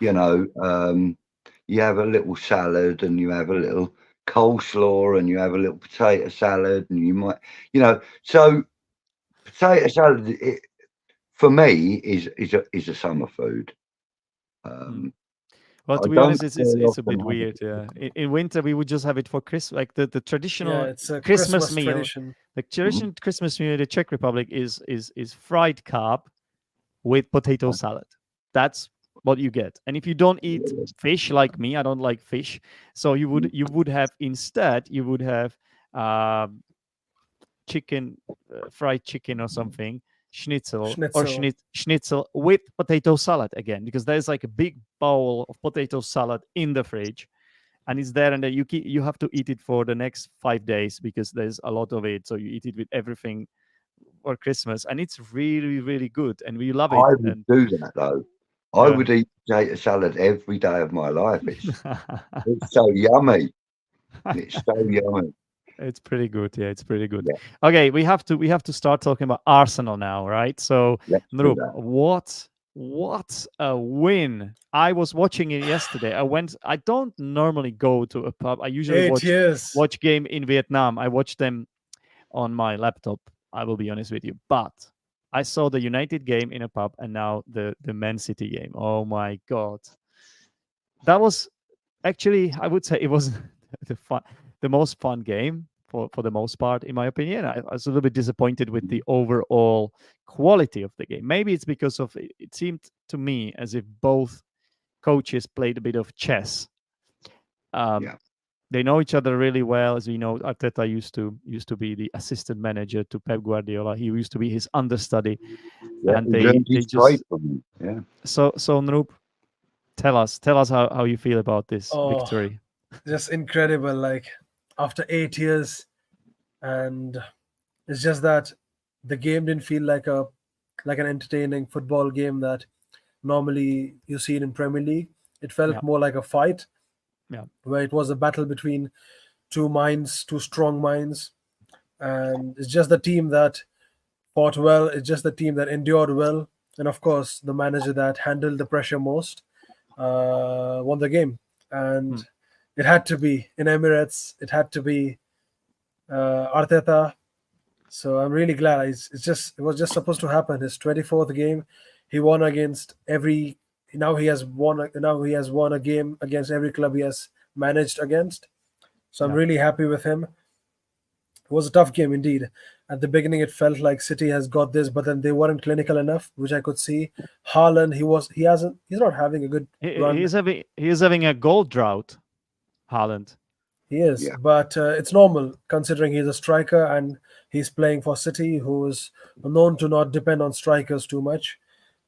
you have a little salad, and you have a little coleslaw, and you have a little potato salad, and you might, so potato salad, for me, is a summer food. Well, to I be don't honest, it's very a bit often have weird. it. Yeah, in winter we would just have it for Christmas, like the Yeah, traditional it's a Christmas meal. tradition. The traditional Christmas meal in the Czech Republic is fried carb with potato salad. That's what you get. And if you don't eat fish like me, I don't like fish, so you would have instead, you would have chicken, fried chicken or something, schnitzel or Schnitzel. schnitzel with potato salad again, because there's like a big bowl of potato salad in the fridge, and it's there, and then you have to eat it for the next 5 days because there's a lot of it. So you eat it with everything for Christmas, and it's really, really good, and we love it. I would And do that though. I would eat potato salad every day of my life. It's so yummy. It's so yummy. It's pretty good. Yeah, it's pretty good. Yeah. Okay, we have to start talking about Arsenal now, right? So, Let's do Noop, that. what a win! I was watching it yesterday. I don't normally go to a pub. I usually 8 years. watch game in Vietnam. I watch them on my laptop. I will be honest with you, but I saw the United game in a pub, and now the Man City game. Oh my god, that was actually, I would say it was the most fun game for the most part, in my opinion. I was a little bit disappointed with the overall quality of the game. Maybe it's because of it seemed to me as if both coaches played a bit of chess. Yeah. They know each other really well. As we know, Arteta used to be the assistant manager to Pep Guardiola. He used to be his understudy, Yeah, and he they learned they his just trade from him. Yeah. so Noop, tell us how you feel about this Oh, victory. just incredible. Like after 8 years, and it's just that the game didn't feel like an entertaining football game that normally you see it in Premier League. It felt Yeah, more like a fight yeah, where it was a battle between two minds, two strong minds, and it's just the team that fought well. It's just the team that endured well, and of course, the manager that handled the pressure most won the game. hmm, And it had to be in Emirates. It had to be Arteta. So I'm really glad. It was just supposed to happen. His 24th game, he won against every. Now he has won a game against every club he has managed against. So I'm yeah. really happy with him. It was a tough game indeed. At the beginning, it felt like City has got this, but then they weren't clinical enough, which I could see. Haaland, he's not having a good run. He's having a goal drought, Haaland. He is, Yeah. but it's normal considering he's a striker and he's playing for City, who is known to not depend on strikers too much.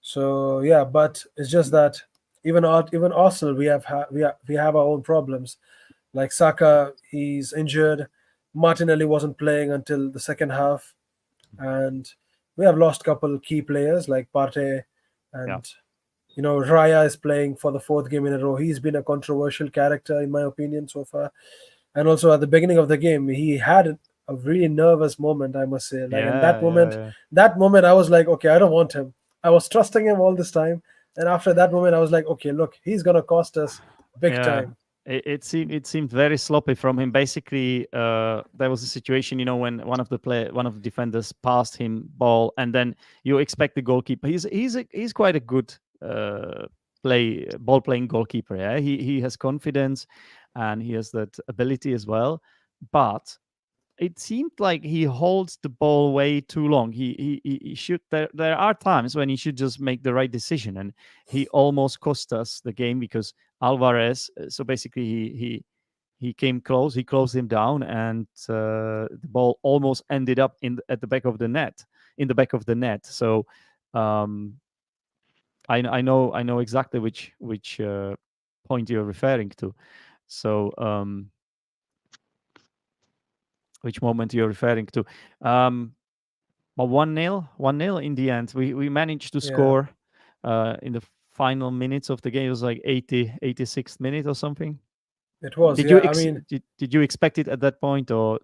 So yeah, but it's just that even Arsenal, we have our own problems. Like Saka, he's injured. Martinelli wasn't playing until the second half, and we have lost a couple key players like Partey, Yeah, and Raya is playing for the fourth game in a row. He's been a controversial character in my opinion so far. And also at the beginning of the game, he had a really nervous moment, I must say. Like, and yeah, yeah, yeah. that moment, I was like, okay, I don't want him. I was trusting him all this time, and after that moment, I was like, okay, look, he's gonna cost us big Yeah, time. it seemed very sloppy from him. Basically, there was a situation, when one of the defenders passed him ball, and then you expect the goalkeeper. He's quite a good ball playing goalkeeper. Yeah, he has confidence, and he has that ability as well. But it seemed like he holds the ball way too long. He should. There are times when he should just make the right decision, and he almost cost us the game because Alvarez. So basically, he came close. He closed him down, and the ball almost ended up at the back of the net. In the back of the net. So um, I know exactly which point you're referring to. So which moment you're referring to. But 1-0 in the end. We managed to Yeah, score in the final minutes of the game. It was like 86th minute or something. it was. Did you Yeah, I mean, did you expect it at that point, or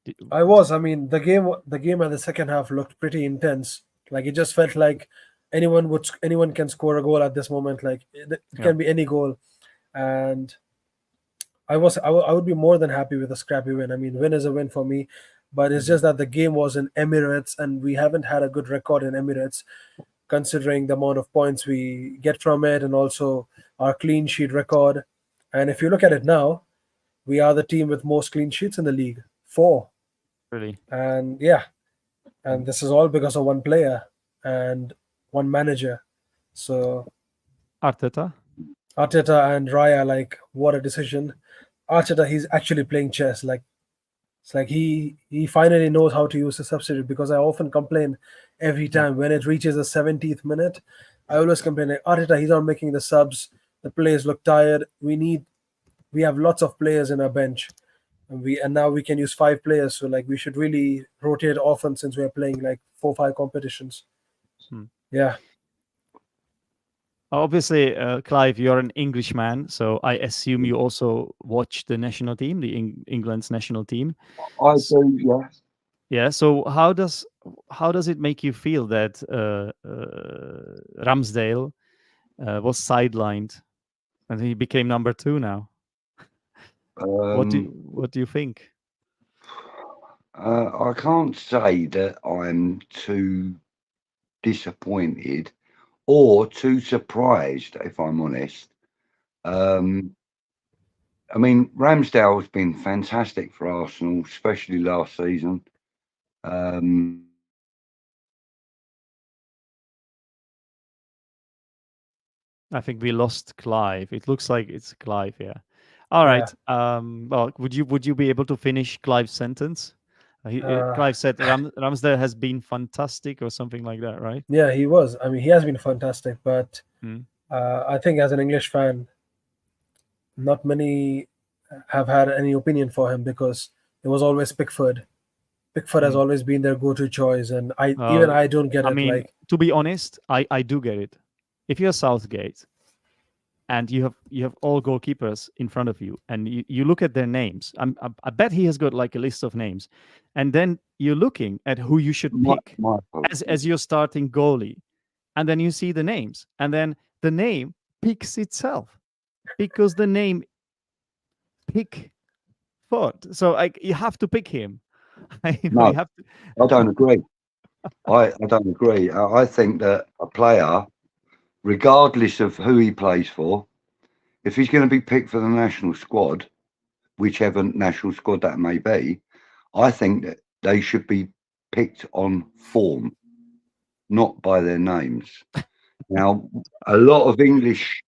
did, I was. I mean, the game at the second half looked pretty intense. Like it just felt like anyone can score a goal at this moment. Like it yeah, can be any goal, and I would be more than happy with a scrappy win. I mean, win is a win for me, but it's mhm, just that the game was in Emirates, and we haven't had a good record in Emirates, considering the amount of points we get from it, and also our clean sheet record. And if you look at it now, we are the team with most clean sheets in the league, four. really. And yeah, and this is all because of one player and one manager. So Arteta. Arteta and Raya, like, what a decision. Arteta, he's actually playing chess. Like, it's like he finally knows how to use the substitute, because I often complain every Yeah, time when it reaches the 70th minute. I always complain like, Arteta, he's not making the subs. The players look tired. We have lots of players in our bench, and now we can use five players. So like we should really rotate often since we are playing like 4 5 competitions. hmm. Yeah, Obviously, Clive, you're an Englishman, so I assume you also watch the national team, the England's national team. I S- do, yeah. Yeah. So how does it make you feel that Ramsdale was sidelined and he became number 2 now? Um, What do you think? I can't say that I'm too disappointed or too surprised, if I'm honest. Um, I mean, Ramsdale's been fantastic for Arsenal, especially last season. Um, I think we lost Clive. It looks like it's Clive. Yeah. All Yeah. right. Well, would you be able to finish Clive's sentence? Uh, Clive said Ramsdale has been fantastic or something like that, right? yeah, he was. I mean, he has been fantastic, but Mm. I think as an English fan, not many have had any opinion for him because it was always Pickford. Pickford has Mm. always been their go-to choice, and I Uh, don't get I it. mean, Like, to be honest, I do get it. If you're Southgate and you have all goalkeepers in front of you, and you look at their names, I bet he has got like a list of names, and then you're looking at who you should pick my as your starting goalie, and then you see the names, and then the name picks itself because the name Pickford. So like you have to pick him. You No, have to. I don't agree. I don't agree. I think that a player, regardless of who he plays for, if he's going to be picked for the national squad, whichever national squad that may be, I think that they should be picked on form, not by their names. Now, a lot of English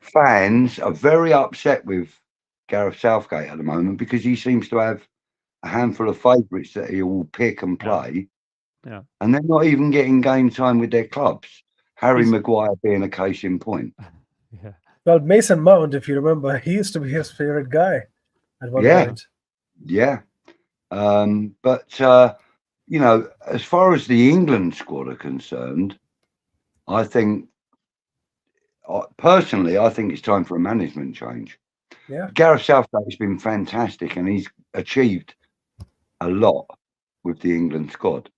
fans are very upset with Gareth Southgate at the moment because he seems to have a handful of favourites that he will pick and Yeah. play, Yeah. and they're not even getting game time with their clubs. Harry He's- Maguire being a case in point. Yeah. well, Mason Mount, if you remember, he used to be his favorite guy at one Yeah, point. yeah. But you know, as far as the England squad are concerned, I think personally, I think it's time for a management change. Yeah, Gareth Southgate has been fantastic, and he's achieved a lot with the England squad.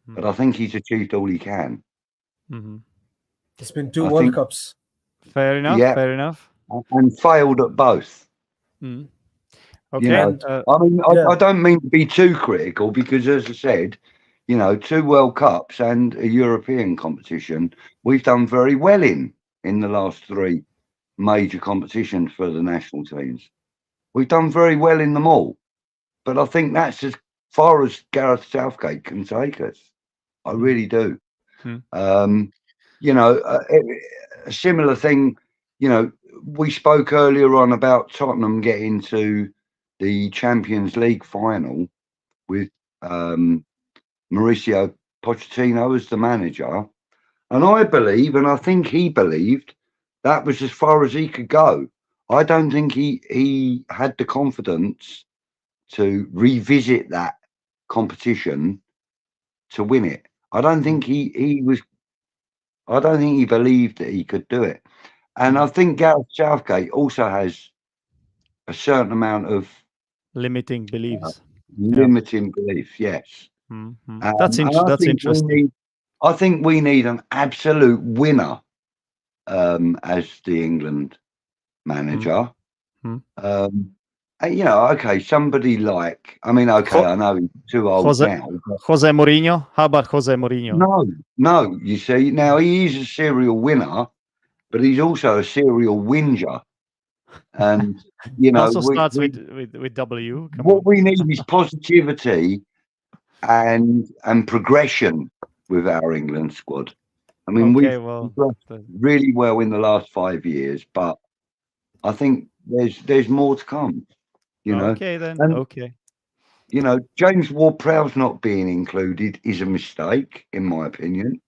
But I think he's achieved all he can. Mm-hmm. it's been 2 I World think, Cups. Fair enough. yeah, Fair enough. and failed at both. Mm. You Okay. know, And I mean, yeah, I don't mean to be too critical because, as I said, you know, 2 World Cups and a European competition, we've done very well in the last 3 major competitions for the national teams. We've done very well in them all, but I think that's as far as Gareth Southgate can take us. I really do. Mm. You know, a similar thing. You know, we spoke earlier on about Tottenham getting to the Champions League final with Mauricio Pochettino as the manager, and I believe, and I think he believed, that was as far as he could go. I don't think he had the confidence to revisit that competition to win it. I don't think he was. I don't think he believed that he could do it. And I think Gareth Southgate also has a certain amount of Limiting beliefs. limiting belief. Yes, Mm-hmm. and I That's think interesting. I think we need an absolute winner as the England manager. Mm. And, you know, okay, somebody like, I mean, okay, I know he's too old Jose now, but Jose Mourinho. How about Jose Mourinho? no, you see, now he is a serial winner, but he's also a serial whinger. And, you It know, also starts with W. Come what on. we need is positivity and progression with our England squad. I mean, Okay. we've Well. progressed really well in the last 5 years, but I think there's more to come, you know. Okay then. And, Okay. you know, James Ward-Prowse not being included is a mistake, in my opinion.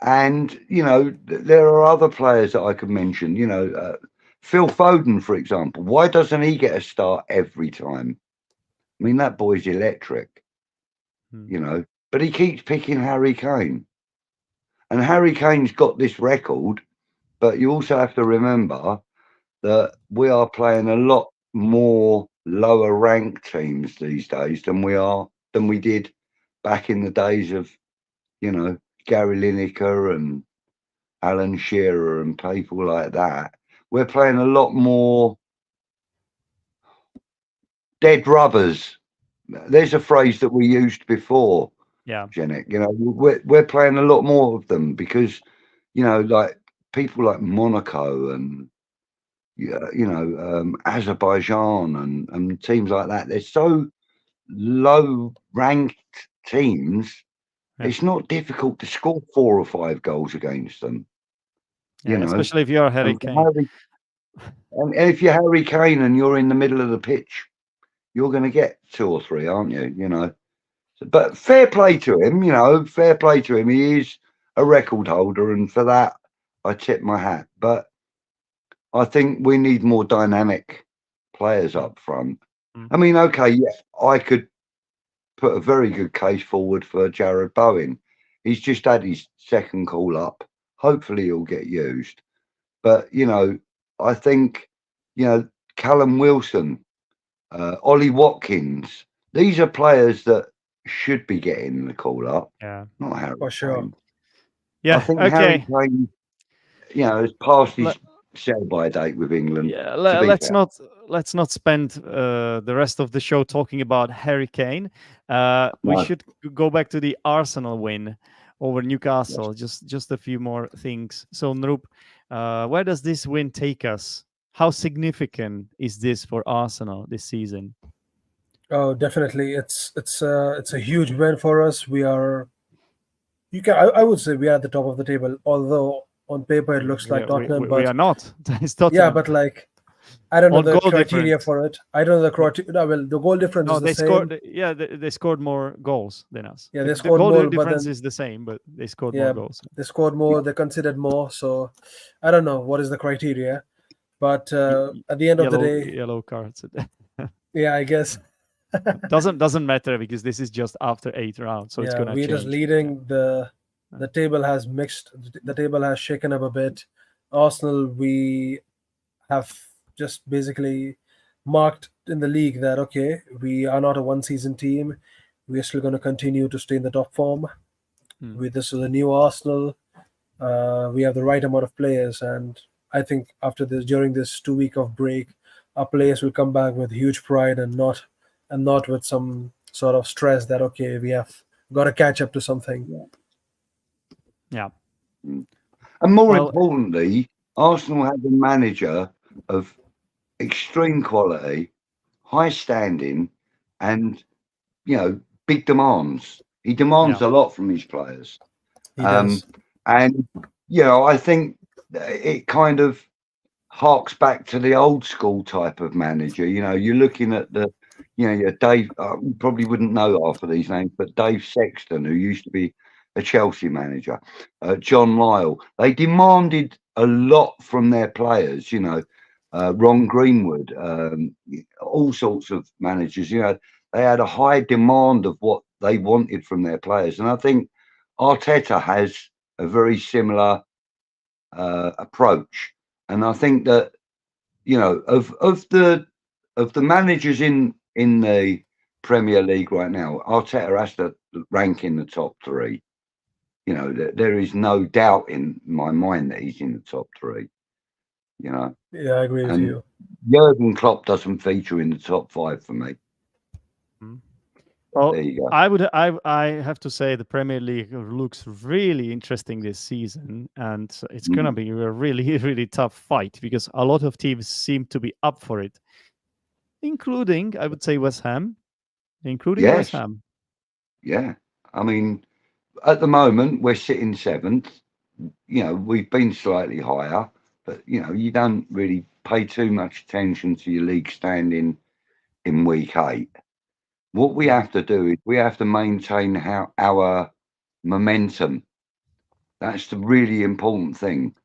And, you know, there are other players that I could mention, you know, Phil Foden, for example. Why doesn't he get a start every time? I mean, that boy's electric, you know, but he keeps picking Harry Kane. And Harry Kane's got this record, but you also have to remember that we are playing a lot more lower ranked teams these days than we did back in the days of, you know, Gary Lineker and Alan Shearer and people like that. We're playing a lot more dead rubbers. There's a phrase that we used before, Yeah. Janet. You know, we're playing a lot more of them because, you know, like people like Monaco and Azerbaijan and teams like that. They're so low ranked teams. Yeah. It's not difficult to score 4 or 5 goals against them. Yeah, You know, especially if you're Harry and Kane. and if you're Harry Kane and you're in the middle of the pitch, you're going to get 2 or 3, aren't you? You know, but fair play to him. You know, fair play to him. He is a record holder, and for that, I tip my hat. But I think we need more dynamic players up front. I mean, okay, yeah, I could put a very good case forward for Jared Bowen. He's just had his second call up. Hopefully, he'll get used. But you know, I think Callum Wilson, Ollie Watkins. These are players that should be getting the call up. Yeah, not Harry For sure. Kane. yeah. I think Okay. Harry Kane, has passed his sell-by date with England. Yeah, to be let's fair. not spend the rest of the show talking about Harry Kane. We No. should go back to the Arsenal win over Newcastle. Just a few more things. So Nrup, where does this win take us? How significant is this for Arsenal this season? Oh, definitely. It's a huge win for us. We are. I would say we are at the top of the table. Although on paper it looks like Tottenham, but we are not. It's Tottenham. yeah, but like I don't know On the goal criteria difference. for it. I don't know the criteria. No, well, the goal difference No, is the they same. scored. Yeah, they scored more goals than us. Yeah, they The scored goal more, but difference then is the same, but they scored yeah, more goals. they scored more. They considered more. So I don't know what is the criteria, but at the end of the day, Yellow cards. yeah, I guess. doesn't matter because this is just after 8 rounds, so it's Yeah, gonna we're change. just leading. The table has mixed. The table has shaken up a bit. Arsenal, we have just basically marked in the league that okay, we are not a one-season team. We are still going to continue to stay in the top form. This is a new Arsenal. We have the right amount of players, and I think after this, during this 2 week of break, our players will come back with huge pride and not with some sort of stress that okay, we have got to catch up to something. Yeah. And more importantly, Arsenal have a manager of extreme quality, high standing, and big demands. He demands a lot from his players. He does. And I think it kind of harks back to the old school type of manager. You're looking at your Dave. You probably wouldn't know half of these names, but Dave Sexton, who used to be a Chelsea manager, John Lyle. They demanded a lot from their players. Ron Greenwood, all sorts of managers. They had a high demand of what they wanted from their players, and I think Arteta has a very similar approach. And I think that of the managers in the Premier League right now, Arteta has to rank in the top 3. There is no doubt in my mind that he's in the top 3. Yeah, I agree with you. Jurgen Klopp doesn't feature in the top 5 for me. Well, there you go. I have to say the Premier League looks really interesting this season, and it's gonna be a really, really tough fight because a lot of teams seem to be up for it, including, I would say, West Ham. West Ham. Yeah, I mean, at the moment we're sitting 7th. We've been slightly higher, but you don't really pay too much attention to your league standing in week 8. What we have to do is we have to maintain our momentum. That's the really important thing.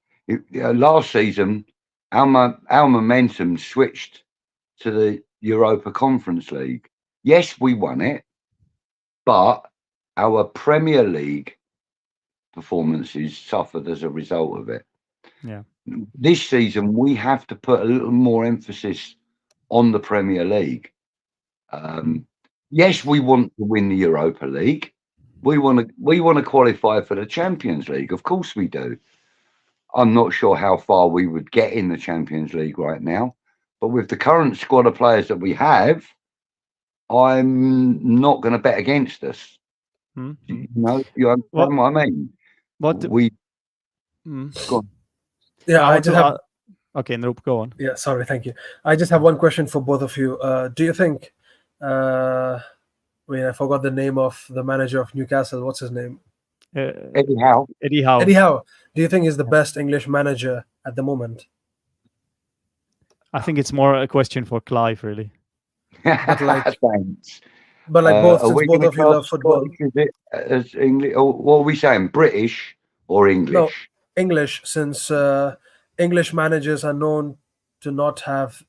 Last season, our momentum switched to the Europa Conference League. Yes, we won it, but our Premier League performances suffered as a result of it. Yeah. This season, we have to put a little more emphasis on the Premier League. Yes, we want to win the Europa League. We want to qualify for the Champions League. Of course we do. I'm not sure how far we would get in the Champions League right now, but with the current squad of players that we have, I'm not going to bet against us. Hmm? You know, you understand What? what I mean? What? We Hmm. go on. Yeah, I I want just to. have. Okay, Nope, go on. Yeah, sorry, thank you. I just have one question for both of you. Do you think? Wait, I forgot the name of the manager of Newcastle. What's his name? Eddie Howe. Eddie Howe. Eddie Howe. Do you think he's the best English manager at the moment? I think it's more a question for Clive, really. But like, Thanks. but like both, Are since we both going to of you class love football. Scottish as, as English? Or what are we saying? British or No, English? English, since English managers are known to not have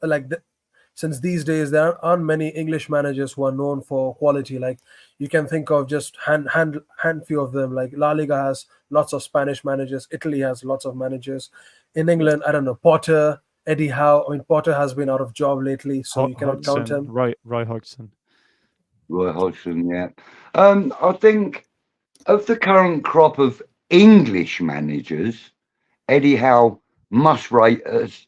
since these days there aren't many English managers who are known for quality. Like you can think of just hand few of them. Like La Liga has lots of Spanish managers. Italy has lots of managers. In England, I don't know, Potter, Eddie Howe. I mean, Potter has been out of job lately, so you cannot count Hodgson, him. Roy Hodgson. Roy Hodgson, yeah. I think of the current crop of English managers, Eddie Howe must rate as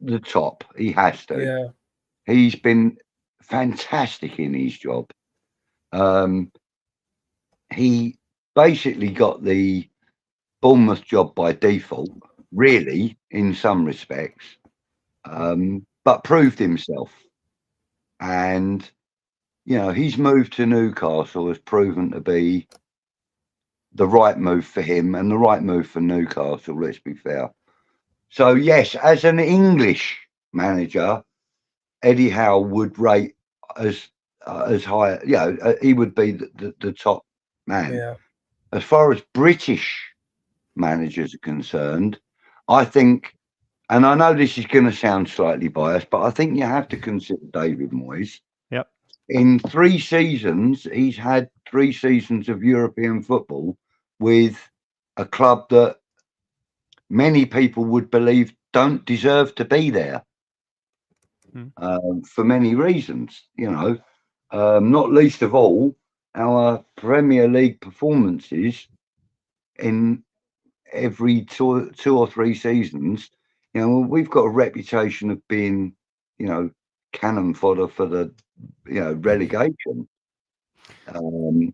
the top. He has to. Yeah, He's been fantastic in his job. He basically got the Bournemouth job by default, really, in some respects, but proved himself. And, you know, his move to Newcastle has proven to be the right move for him and the right move for Newcastle, let's be fair. So, yes, as an English manager, Eddie Howe would rate as high, you know, he would be the top man. yeah, As far as British managers are concerned, I think, and I know this is going to sound slightly biased, but I think you have to consider David Moyes. Yep. In 3 seasons, he's had 3 seasons of European football with a club that many people would believe don't deserve to be there for many reasons, you know, not least of all our Premier League performances in every 2 or 3 seasons. You know, we've got a reputation of being, you know, cannon fodder for the, you know, relegation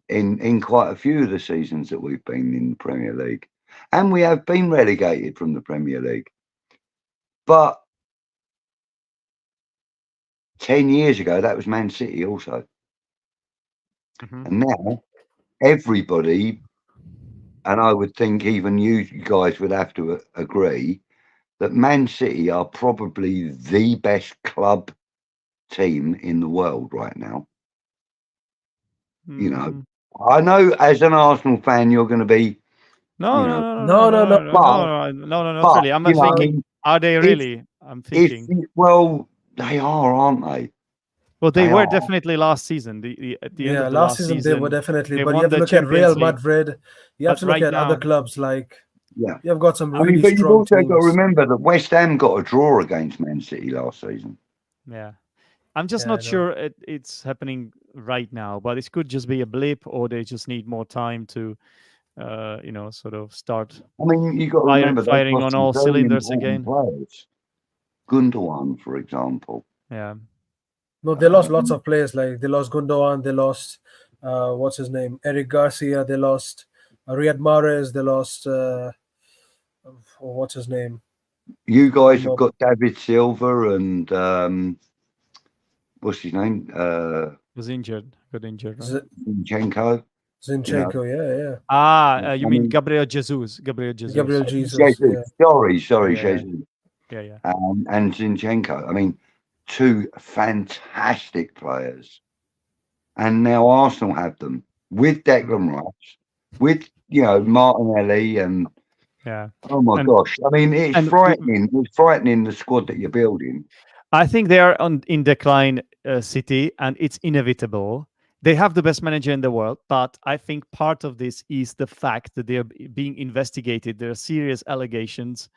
in quite a few of the seasons that we've been in the Premier League, and we have been relegated from the Premier League. But 10 years ago, that was Man City also, and now everybody, and I would think even you guys would have to agree that Man City are probably the best club team in the world right now. You know, I know as an Arsenal fan, you're going to be, No, you know, no, no, no, not really. I'm you know, thinking, are they really? I'm thinking. well, they are, aren't they? Well, they They were are. definitely last season. At the end yeah. of the Last last season they were season, definitely, they but you won have to the look at Real Champions League. Madrid. You have But to look right at other now, clubs. Like Yeah. you have got some I mean, really but you've strong also got to teams. remember that West Ham got a draw against Man City last season. yeah, I'm just Yeah, I not know. sure it's happening right now. But it could just be a blip, or they just need more time to, you know, sort of start I mean, you've got to remember they've firing lost on some all very cylinders important again. players. Gundogan, for example. Yeah. No, they lost lots of players. Like they lost Gundogan, they lost what's his name, Eric Garcia. They lost Riyad Mahrez. They lost what's his name. You guys have got David Silva and what's his name? Was injured. Got injured, right? Zinchenko. Zinchenko. Yeah. You I mean mean, Gabriel Jesus? Gabriel Jesus. Gabriel Jesus. Jesus. Sorry, Yeah. Jesus. Yeah. And Zinchenko. I mean, 2 fantastic players. And now Arsenal have them with Declan Rice, with, you know, Martinelli and Yeah. oh my gosh. I mean, it's and frightening. It's frightening the squad that you're building. I think they are in decline, City, and it's inevitable. They have the best manager in the world, but I think part of this is the fact that they are being investigated. There are serious allegations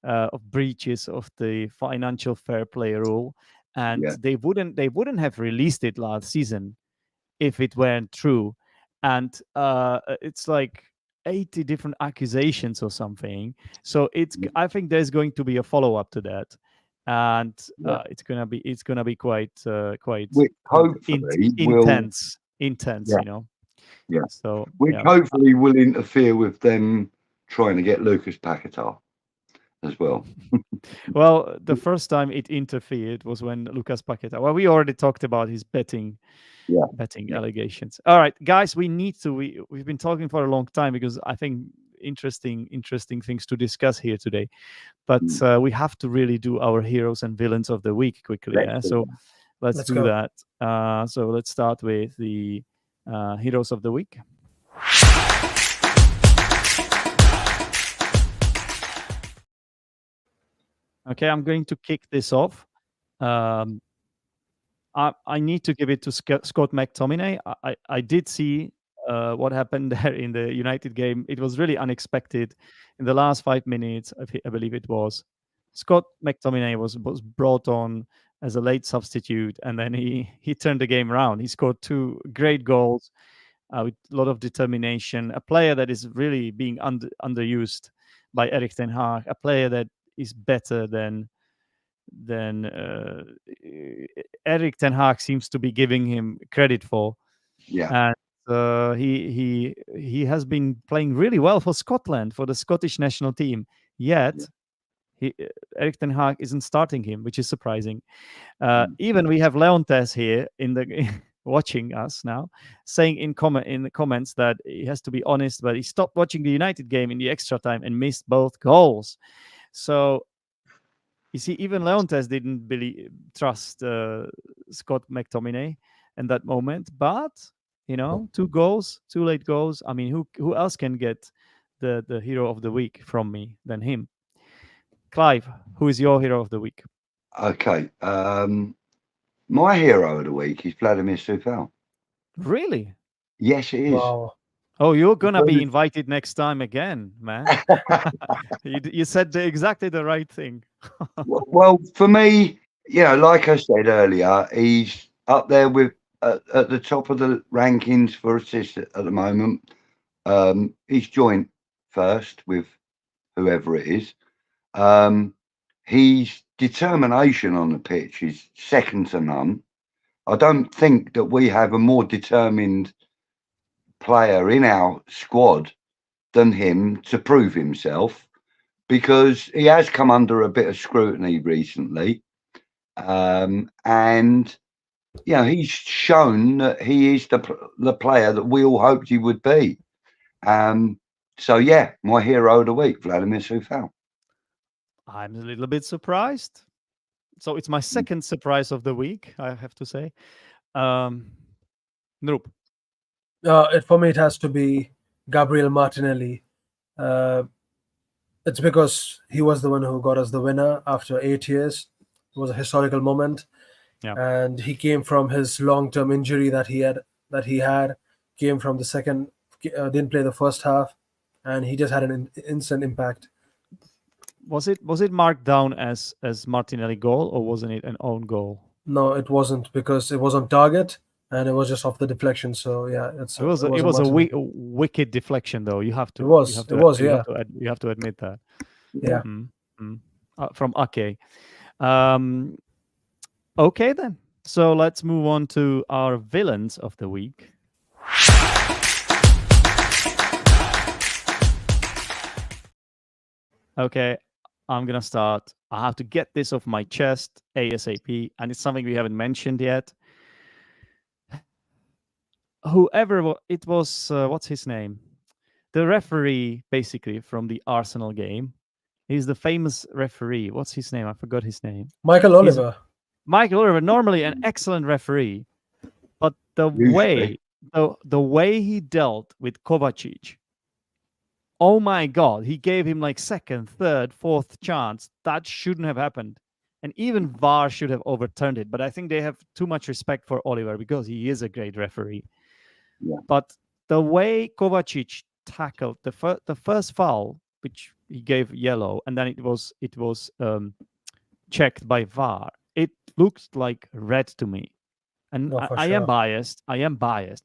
of breaches of the financial fair play rule, and Yeah. they wouldn't have released it last season if it weren't true. And it's like 80 different accusations or something. So I think there's going to be a follow up to that. and Yeah. it's gonna be quite Which hopefully will, intense, yeah, you know. yeah, So which hopefully will interfere with them trying to get Lucas Paquetá as well. well, the first time it interfered was when Lucas Paqueta. Well, we already talked about his betting Yeah. allegations. All right, guys, we've been talking for a long time because I think interesting things to discuss here today. But we have to really do our heroes and villains of the week quickly. Let's Yeah? do So let's do go. that. So let's start with the heroes of the week. Okay, I'm going to kick this off. I need to give it to Scott McTominay. I did see what happened there in the United game. It was really unexpected. In the last 5 minutes, I believe it was, Scott McTominay was brought on as a late substitute, and then he turned the game around. He scored 2 great goals with a lot of determination. A player that is really being underused by Erik ten Hag. A player that is better than Erik ten Hag seems to be giving him credit for. Yeah. And he has been playing really well for Scotland, for the Scottish national team. Yet Erik ten Hag isn't starting him, which is surprising. Even we have Leontes here in the watching us now, saying in the comments that he has to be honest, but he stopped watching the United game in the extra time and missed both goals. So you see, even Leontes didn't trust Scott McTominay in that moment. But 2 goals, 2 late goals. I mean, who else can get the hero of the week from me than him? Clive, who is your hero of the week? Okay. My hero of the week is Vladimir Sufal. Really? Yes, it is. Wow. Oh, you're gonna be invited next time again, man. You said exactly the right thing. Well, for me, like I said earlier, he's up there with at the top of the rankings for assists at the moment. He's joint first with whoever it is. His determination on the pitch is second to none. I don't think that we have a more determined player in our squad than him to prove himself, because he has come under a bit of scrutiny recently. And he's shown that he is the player that we all hoped he would be. So yeah, my hero of the week, Vladimir Sufal. I'm a little bit surprised. So it's my second surprise of the week, I have to say. Nope. For me, it has to be Gabriel Martinelli. It's because he was the one who got us the winner after 8 years. It was a historical moment. Yeah. And he came from his long-term injury that he had, came from the second, didn't play the first half, and he just had an instant impact. Was it marked down as Martinelli goal, or wasn't it an own goal? No, it wasn't, because it was on target and it was just off the deflection. So yeah, it was a wicked deflection, though. You have to. You have to admit that. Yeah. From Ake. Okay then. So let's move on to our villains of the week. Okay, I'm gonna start. I have to get this off my chest ASAP, and it's something we haven't mentioned yet. Whoever it was, what's his name? The referee, basically, from the Arsenal game. He's the famous referee. What's his name? I forgot his name. Michael Oliver. Michael Oliver, normally an excellent referee, but the way he dealt with Kovacic, oh my God, he gave him like second, third, fourth chance. That shouldn't have happened. And even VAR should have overturned it. But I think they have too much respect for Oliver because he is a great referee. Yeah. But the way Kovacic tackled the first foul, which he gave yellow, and then it was checked by VAR, it looked like red to me. And I am biased,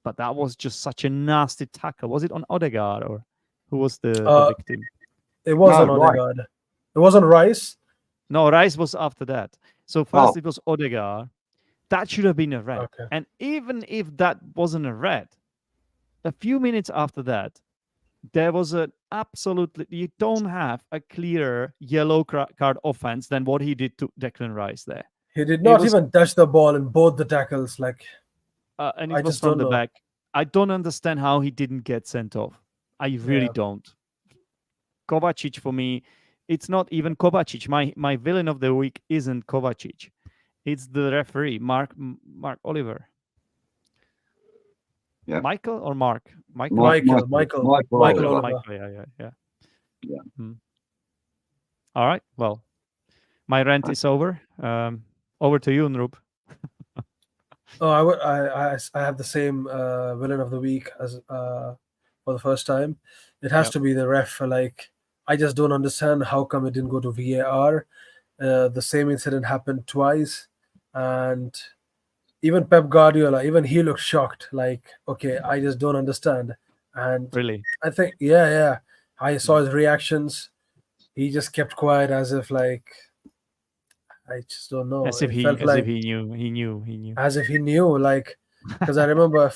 but that was just such a nasty tackle. Was it on Odegaard, or who was the victim? It was on Odegaard. It was on Rice. No, Rice was after that. So first Oh, it was Odegaard. That should have been a red. Okay. And even if that wasn't a red, a few minutes after that, there was an absolutely, you don't have a clearer yellow card offense than what he did to Declan Rice there. He did It not was, even touch the ball in both the tackles. Like, and I it was just from don't the know. back. I don't understand how he didn't get sent off. I really Yeah. don't. Kovacic for me, it's not even Kovacic. My villain of the week isn't Kovacic. It's the referee, Mark Oliver. yeah. Michael or Mark? Michael? Michael Oliver. Oliver. Michael, yeah. Yeah. Hmm. All right. Well, my rant is over. Over to you, Nrup. Oh, I have the same villain of the week as for the first time. It has Yep. to be the ref. Like, I just don't understand how come it didn't go to VAR. The same incident happened twice, and even Pep Guardiola, even he looked shocked. Like, okay, I just don't understand. And Really? I think, yeah, I saw his reactions. He just kept quiet as if like, I just don't know. As if It felt he like knew. as if he knew, like, because I remember,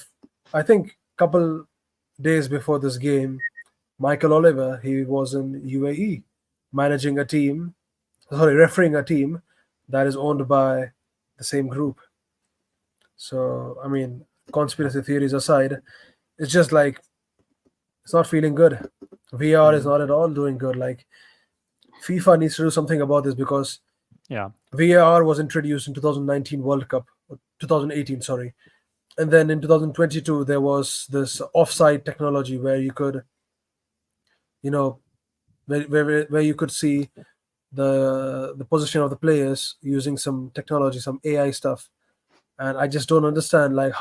I think couple days before this game, Michael Oliver, he was in UAE managing a team, sorry, refereeing a team that is owned by the same group. So, I mean, conspiracy theories aside, it's just like it's not feeling good. VR is Mhm. not at all doing good. Like, FIFA needs to do something about this because Yeah. VAR was introduced in 2019 World Cup, 2018, sorry. And then in 2022 there was this offside technology where you could, you know, where you could see the position of the players using some technology, some AI stuff. And I just don't understand, like,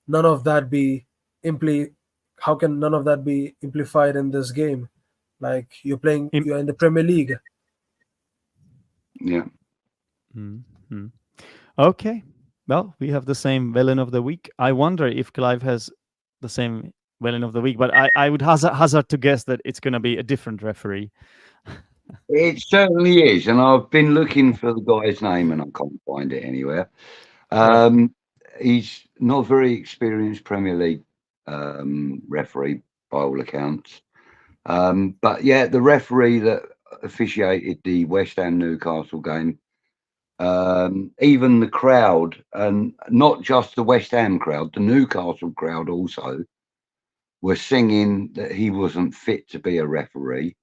none of that be impli how can none of that be amplified in this game? Like, Im- you're in the Premier League. Yeah. Mhm. Okay. Well, we have the same villain of the week. I wonder if Clive has the same villain of the week, but I would hazard to guess that it's going to be a different referee. It certainly is. And I've been looking for the guy's name and I can't find it anywhere. Right. He's not a very experienced Premier League referee by all accounts. But yeah, the referee that officiated the West Ham Newcastle game, even the crowd, and not just the West Ham crowd, the Newcastle crowd also were singing that he wasn't fit to be a referee.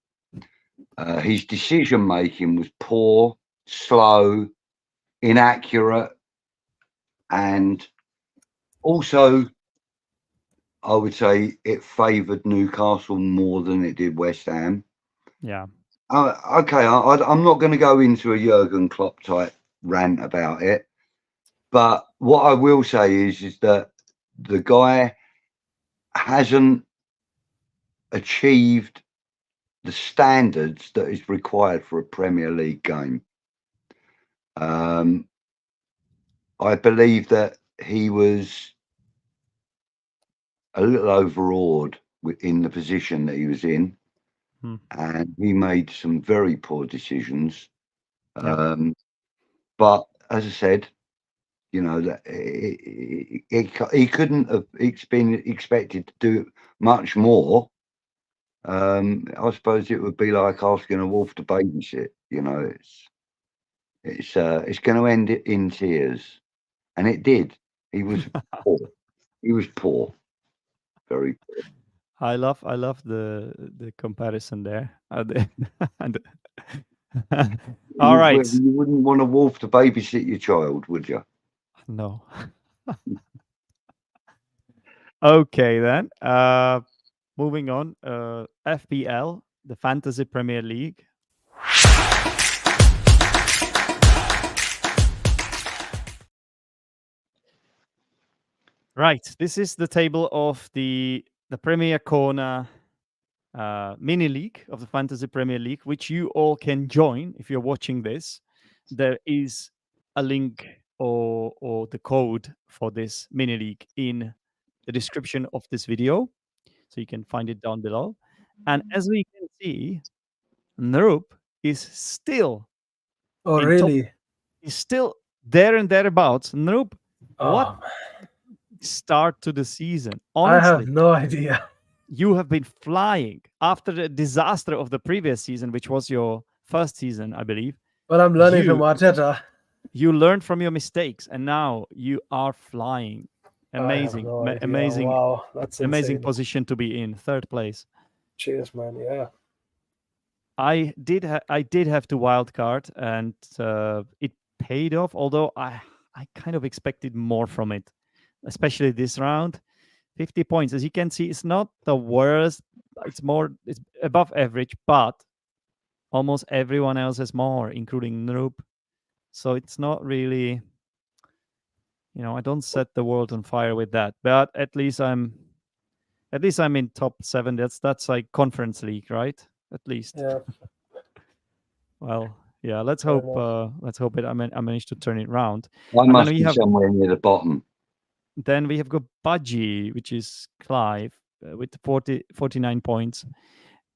His decision making was poor, slow, inaccurate, and also I would say it favoured Newcastle more than it did West Ham. Yeah. Okay, I'm not going to go into a Jurgen Klopp type rant about it, but what I will say is that the guy hasn't achieved the standards that is required for a Premier League game. I believe that he was a little overawed in the position that he was in, and he made some very poor decisions. Yeah. But as I said, you know that he couldn't have been expected to do much more. I suppose it would be like asking a wolf to babysit. You know, it's going to end in tears, and it did. He was poor. He was poor, very poor. I love the comparison there. And all right. You wouldn't want a wolf to babysit your child, would you? No. Okay then. Moving on. FPL, the Fantasy Premier League. Right. This is the table of the Premier Corner mini league of the Fantasy Premier League, which you all can join if you're watching this. There is a link or the code for this mini league in the description of this video, so you can find it down below. And as we can see, Narup is still Oh, in top. really? He's still there and thereabouts. Nope. What Oh, start to the season? I have Honestly, no idea. you have been flying after the disaster of the previous season, which was your first season, I believe. Well, I'm learning from You Arteta. learned from your mistakes, and now you are flying. I have Amazing, no idea. amazing, Wow, that's amazing insane. position to be in, third place. Cheers, man. Yeah. I did have to wild card, and it paid off. Although I kind of expected more from it, especially this round. 50 points, as you can see, it's not the worst. It's above average, but almost everyone else has more, including Noop. So it's not really, I don't set the world on fire with that. But at least I'm in top 7. That's like conference league, right? At least. Yeah. Well, yeah. Let's Fair hope. enough. Let's hope I managed to turn it around. I And then must we be have somewhere near the bottom. got Budgie, which is Clive, with 49 points.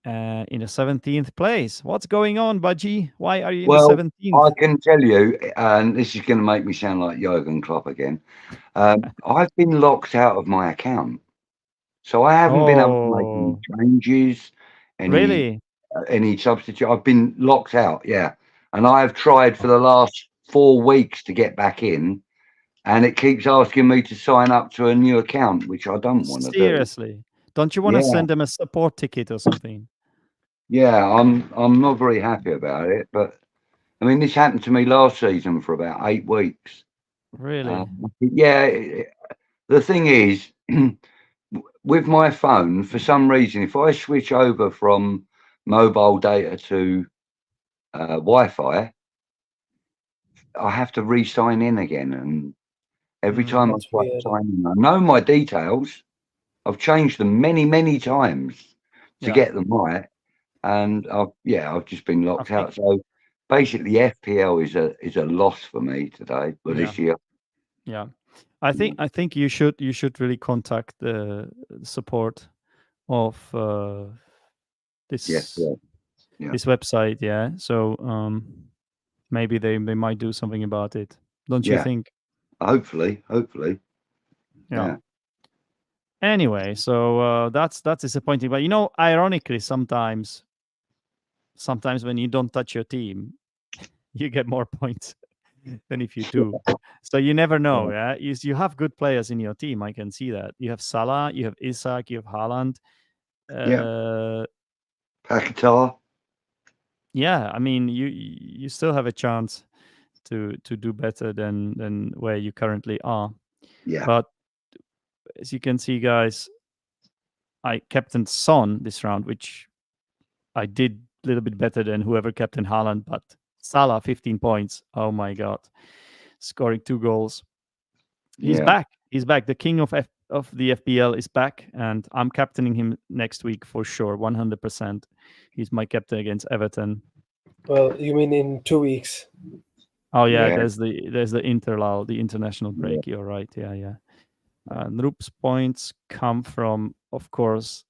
In the 17th place. What's going on, Budgie? Why are you in the Well, 17th? I can tell you, and this is going to make me sound like Jurgen Klopp again. I've been locked out of my account, so I haven't been able to make any Oh, changes, really? any substitute. I've been locked out, yeah. And I have tried for the last 4 weeks to get back in, and it keeps asking me to sign up to a new account, which I don't want to do. Seriously? Don't you want to Yeah, send them a support ticket or something? yeah. I'm not very happy about it, but I mean, this happened to me last season for about 8 weeks. Really? Yeah, the thing is, with my phone, for some reason, if I switch over from mobile data to Wi-Fi, I have to re-sign in again. And every time I That's try to weird. sign in, I know my details. I've changed them many, many times to Yeah. get them right, and I've just been locked Okay. out. So basically, FPL is a loss for me today, for Yeah. this year. Yeah. I think you should really contact the support of this Yes, yeah. this website. Yeah. So maybe they might do something about it. Don't you Yeah. think? Hopefully. Yeah. Yeah. Anyway, so that's disappointing. But ironically, sometimes when you don't touch your team, you get more points than if you do. So you never know. Yeah, you have good players in your team. I can see that. You have Salah, you have Isak, you have Haaland. Yeah. Paquetá. Yeah, I mean, you still have a chance to do better than where you currently are. Yeah. But as you can see, guys, I captained Son this round, which I did a little bit better than whoever captained Haaland. But Salah, 15 points. Oh my God, scoring 2 goals. He's Yeah. back. He's back. The king of the FPL is back, and I'm captaining him next week for sure, 100%. He's my captain against Everton. Well, you mean in 2 weeks? Oh yeah, Yeah. there's the interlull, the international break. You're right. Yeah. Noop's points come from, of course,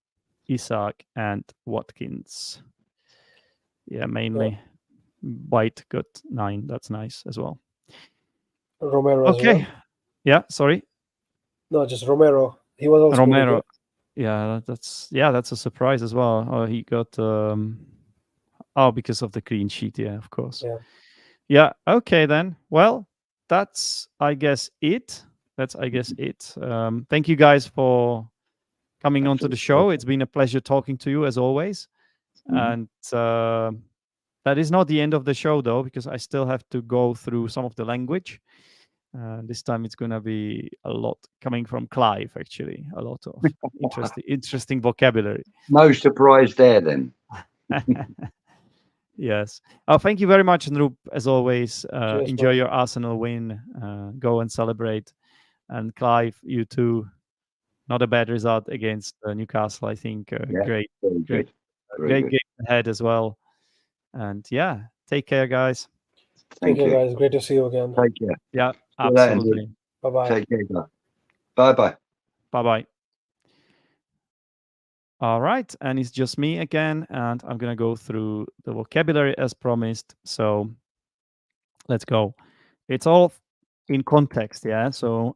Isak and Watkins. Yeah, mainly. White got 9. That's nice as well. Romero as Okay. well. Yeah. Sorry. No, just Romero. He was also pretty Romero. good. Yeah, that's a surprise as well. Oh, he got because of the clean sheet. Yeah, of course. Yeah. Yeah. Okay then. Well, that's I guess it. Thank you guys for coming onto the show. It's been a pleasure talking to you as always. And that is not the end of the show though, because I still have to go through some of the language. This time it's going to be a lot coming from Clive, actually. A lot of interesting vocabulary. No surprise there then. Yes. Oh, thank you very much, Nrup, as always. Cheers, Enjoy man. your Arsenal win. Go and celebrate. And Clive, you too. Not a bad result against Newcastle, I think. Yeah. Great Very good. Very great good. game ahead as well. And yeah, take care, guys. Take Thank care, you. guys. Great to see you again. Take care. Yeah, See you later, Andy. absolutely. Bye bye. Take care. Bye. Bye-bye. All right, and it's just me again, and I'm gonna go through the vocabulary as promised. So Let's go. It's all in context, yeah. So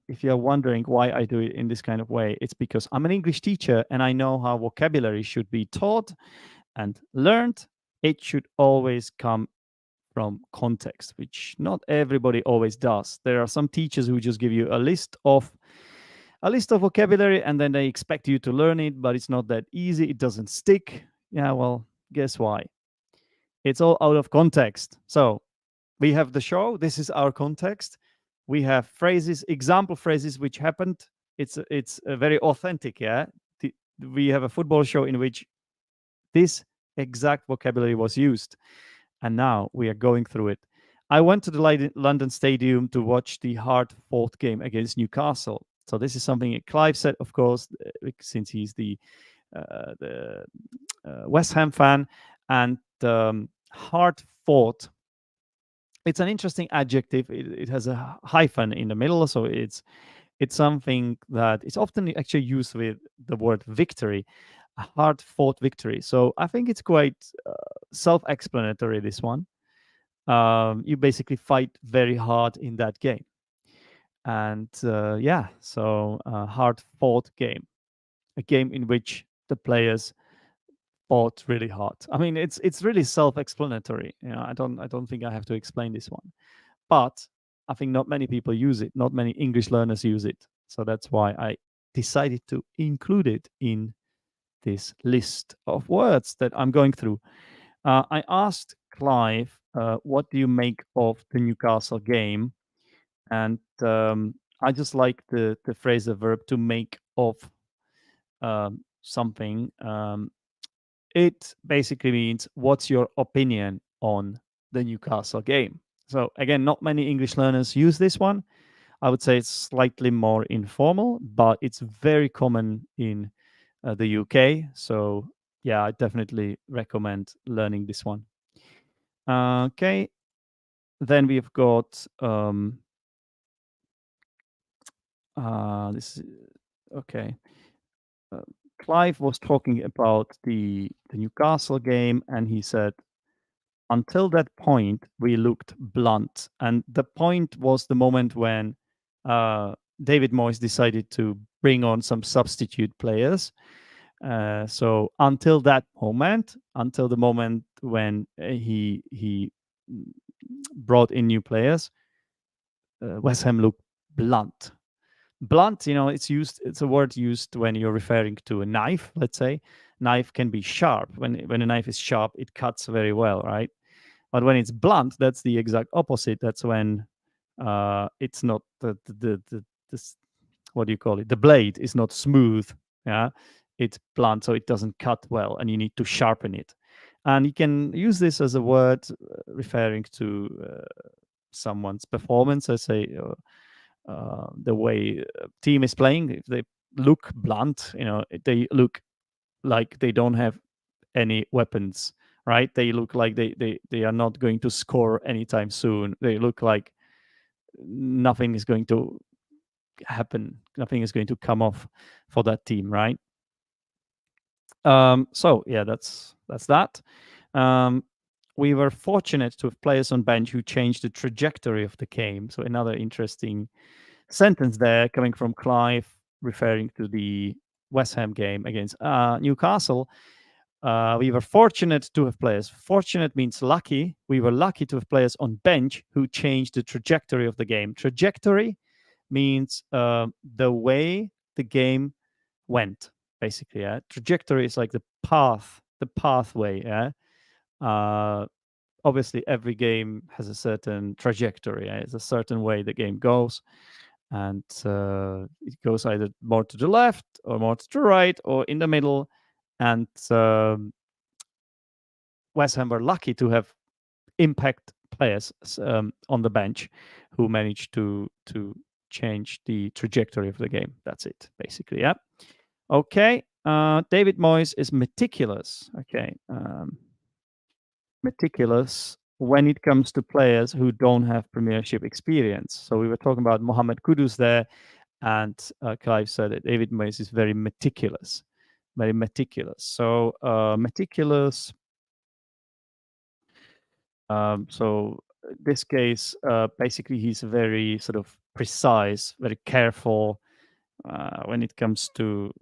if you're wondering why I do it in this kind of way, it's because I'm an English teacher and I know how vocabulary should be taught and learned. It should always come from context, which not everybody always does. There are some teachers who just give you a list of vocabulary and then they expect you to learn it, but it's not that easy. It doesn't stick. Yeah, well, guess why? It's all out of context. So we have the show. This is our context. We have phrases, example phrases which happened. It's very authentic. Yeah, we have a football show in which this exact vocabulary was used, and now we are going through it. I went to the London Stadium to watch the hard-fought game against Newcastle. So this is something that Clive said, of course, since he's the West Ham fan, and hard-fought. It's an interesting adjective. It has a hyphen in the middle, so it's something that is often actually used with the word victory, a hard-fought victory. So I think it's quite self-explanatory, this one. You basically fight very hard in that game. And yeah, so a hard-fought game, a game in which the players fought really hard. I mean, it's really self-explanatory. You know, I don't think I have to explain this one. But I think not many people use it. Not many English learners use it. So that's why I decided to include it in this list of words that I'm going through. I asked Clive, what do you make of the Newcastle game? And I just like the phrase, the verb to make of something. It basically means, what's your opinion on the Newcastle game? So again, not many English learners use this one. I would say it's slightly more informal, but it's very common in the UK. So yeah, I definitely recommend learning this one. Okay, then we've got this. Okay, Clive was talking about the Newcastle game, and he said, until that point, we looked blunt. And the point was the moment when David Moyes decided to bring on some substitute players. So until that moment, until the moment when he brought in new players, West Ham looked blunt. Blunt, you know, it's a word used when you're referring to a knife. Let's say knife can be sharp. When a knife is sharp, it cuts very well, right? But when it's blunt, that's the exact opposite. That's when it's not this, what do you call it? The blade is not smooth. Yeah, it's blunt, so it doesn't cut well, and you need to sharpen it. And you can use this as a word referring to someone's performance. Let's say the way a team is playing. If they look blunt, you know, they look like they don't have any weapons, right? They look like they are not going to score anytime soon. They look like nothing is going to happen. Nothing is going to come off for that team, right? So yeah, that's that. We were fortunate to have players on bench who changed the trajectory of the game. So another interesting sentence there coming from Clive, referring to the West Ham game against Newcastle. We were fortunate to have players. Fortunate means lucky. We were lucky to have players on bench who changed the trajectory of the game. Trajectory means the way the game went, basically. Yeah? Trajectory is like the path, the pathway. Yeah. Obviously, every game has a certain trajectory. Yeah? It's a certain way the game goes. And it goes either more to the left or more to the right or in the middle. And West Ham were lucky to have impact players on the bench who managed to change the trajectory of the game. That's it, basically. Yeah. Okay. David Moyes is meticulous. Okay. Meticulous when it comes to players who don't have Premiership experience. So we were talking about Mohamed Kudus there, and Clive said that David Moyes is very meticulous. Very meticulous. So meticulous. So this case, basically, he's very sort of precise, very careful when it comes to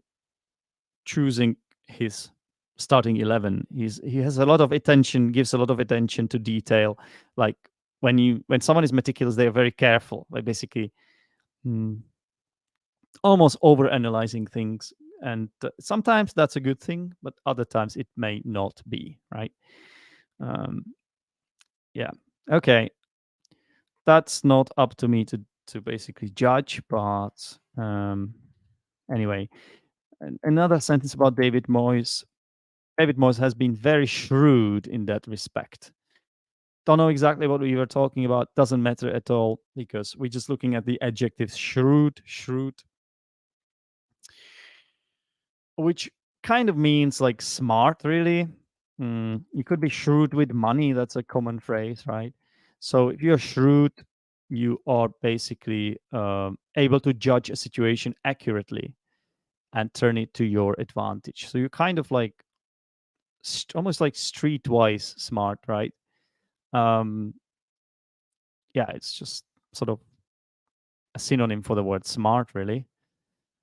choosing his starting 11. He has a lot of attention, gives a lot of attention to detail. Like when someone is meticulous, they are very careful. Like basically, almost over analyzing things, and sometimes that's a good thing, but other times it may not be, right? Yeah. Okay. That's not up to me to basically judge, but anyway, another sentence about David Moyes. David Moyes has been very shrewd in that respect. Don't know exactly what we were talking about. Doesn't matter at all because we're just looking at the adjectives shrewd, which kind of means like smart, really. You could be shrewd with money. That's a common phrase, right? So if you're shrewd, you are basically able to judge a situation accurately and turn it to your advantage. So you're kind of like almost like streetwise smart, right? Yeah, it's just sort of a synonym for the word smart, really.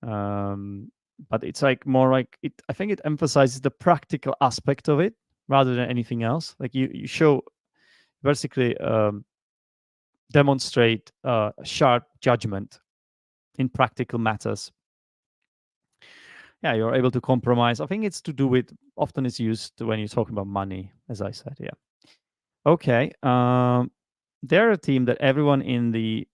But it's like more like it. I think it emphasizes the practical aspect of it rather than anything else. Like you show basically demonstrate sharp judgment in practical matters. Yeah, you're able to compromise. I think it's to do with, often it's used when you're talking about money, as I said. Yeah. Okay. They're a team that everyone in the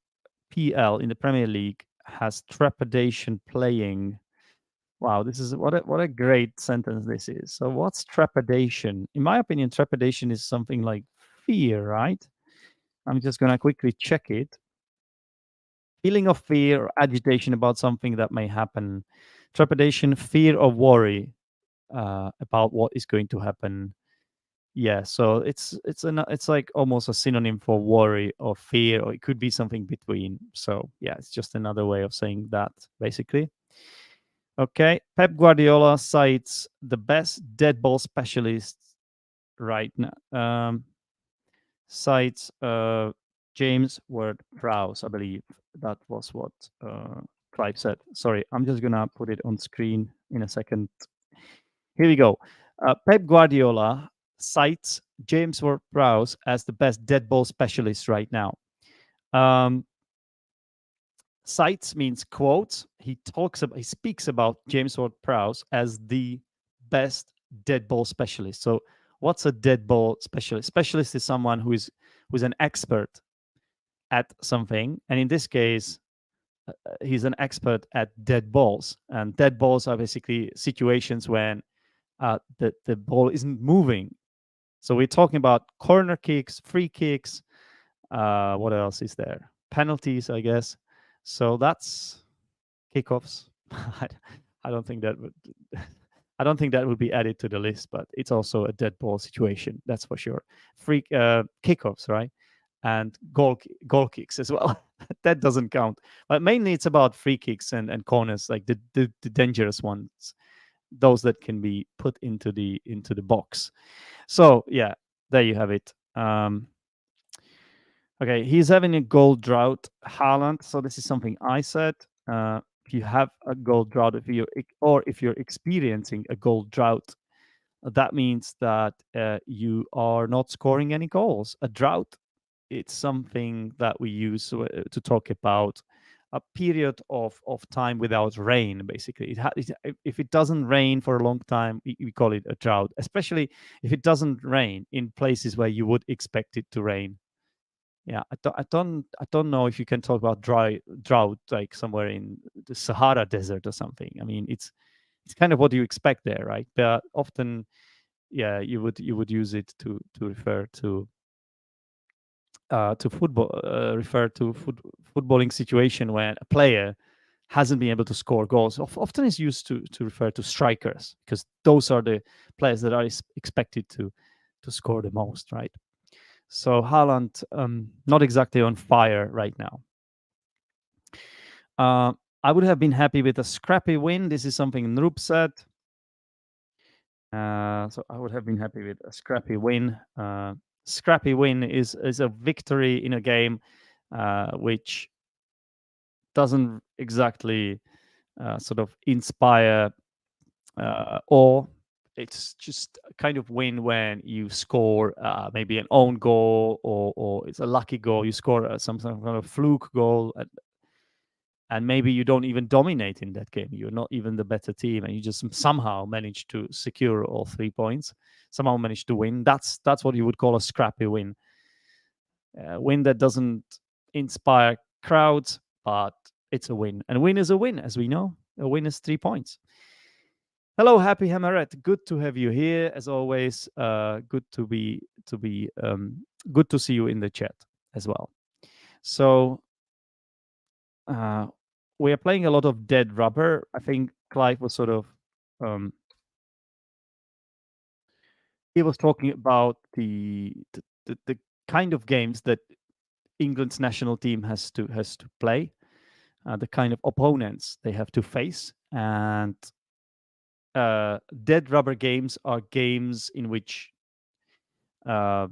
PL, in the Premier League, has trepidation playing. Wow, this is what a great sentence this is. So what's trepidation? In my opinion, trepidation is something like fear, right? I'm just gonna quickly check it. Feeling of fear or agitation about something that may happen. Trepidation, fear or worry about what is going to happen. Yeah, so it's like almost a synonym for worry or fear, or it could be something between. So yeah, it's just another way of saying that, basically. Okay, Pep Guardiola cites the best dead ball specialists right now. Cites James Ward-Prowse, I believe that was what Clive said. Sorry, I'm just gonna put it on screen in a second. Here we go. Pep Guardiola cites James Ward-Prowse as the best dead ball specialist right now. Cites means quotes. He speaks about James Ward-Prowse as the best dead ball specialist. So, what's a dead ball specialist? Specialist is someone who's an expert at something, and in this case, he's an expert at dead balls. And dead balls are basically situations when the ball isn't moving. So we're talking about corner kicks, free kicks. What else is there? Penalties, I guess. So that's kickoffs. I don't think that would. I don't think that would be added to the list, but it's also a dead ball situation. That's for sure. Free kickoffs, right? And goal kicks as well. That doesn't count. But mainly it's about free kicks and corners, like the dangerous ones, those that can be put into the box. So yeah, there you have it. Okay, he's having a goal drought, Haaland. So this is something I said. If you have a goal drought, if you're experiencing a goal drought, that means that you are not scoring any goals. A drought, it's something that we use to talk about a period of time without rain. Basically, if it doesn't rain for a long time, we call it a drought. Especially if it doesn't rain in places where you would expect it to rain. Yeah, I don't know if you can talk about drought like somewhere in the Sahara Desert or something. I mean, it's kind of what you expect there, right? But often, yeah, you would use it to refer to football, refer to footballing situation when a player hasn't been able to score goals. Often is used to refer to strikers, because those are the players that are expected to score the most, right? So Haaland, not exactly on fire right now. I would have been happy with a scrappy win. This is something Nrup said. So I would have been happy with a scrappy win. scrappy win is a victory in a game which doesn't exactly sort of inspire or it's just a kind of win when you score maybe an own goal or it's a lucky goal. You score some kind of fluke goal, and maybe you don't even dominate in that game. You're not even the better team, and you just somehow manage to secure all 3 points. Somehow manage to win. That's what you would call a scrappy win. A win that doesn't inspire crowds, but it's a win. And a win is a win, as we know. A win is 3 points. Hello, Happy Hammerette. Good to have you here, as always. Good to be good to see you in the chat as well. So we are playing a lot of Dead Rubber. I think Clive was sort of he was talking about the kind of games that England's national team has to play, the kind of opponents they have to face, and Dead Rubber games are games in which they are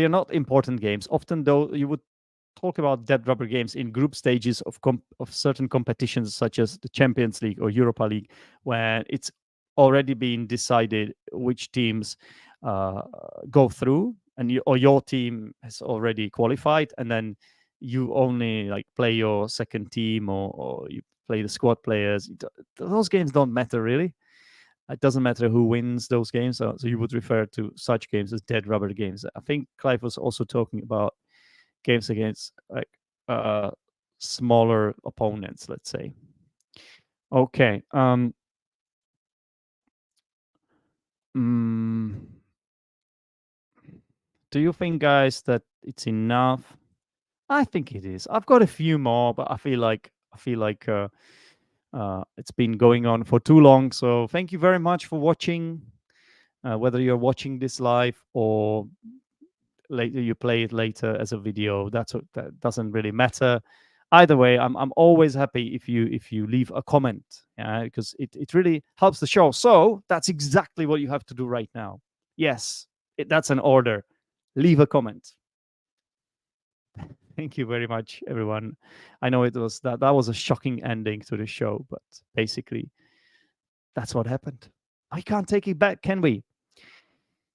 not important games. Often, though, you would talk about Dead Rubber games in group stages of certain competitions, such as the Champions League or Europa League, when it's already been decided which teams go through, and your team has already qualified, and then you only like play your second team or you play the squad players. Those games don't matter really. It doesn't matter who wins those games. So you would refer to such games as Dead Rubber games. I think Clive was also talking about games against like smaller opponents, let's say. Okay. Do you think, guys, that it's enough? I think it is. I've got a few more, but I feel like it's been going on for too long. So thank you very much for watching. Whether you're watching this live or later you play it later as a video, that doesn't really matter. Either way, I'm always happy if you leave a comment, because it really helps the show. So that's exactly what you have to do right now. Yes, that's an order. Leave a comment. Thank you very much, everyone. I know it was that was a shocking ending to the show, but basically that's what happened. We can't take it back, can we?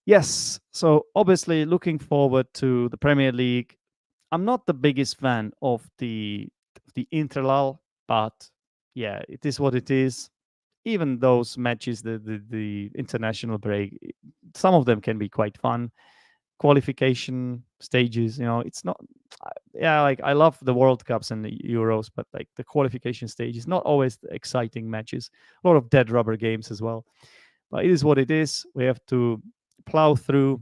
Yes. So obviously looking forward to the Premier League. I'm not the biggest fan of the interlull, but yeah, it is what it is. Even those matches, the international break, some of them can be quite fun. Qualification stages, it's not. Yeah, like I love the World Cups and the Euros, but like the qualification stage is not always exciting matches. A lot of dead rubber games as well. But it is what it is. We have to plow through,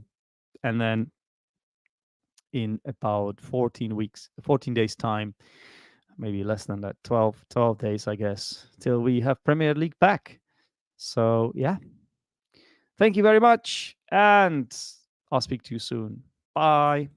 and then in about 14 days time, maybe less than that, 12 days, I guess, till we have Premier League back. So yeah, thank you very much, and I'll speak to you soon. Bye.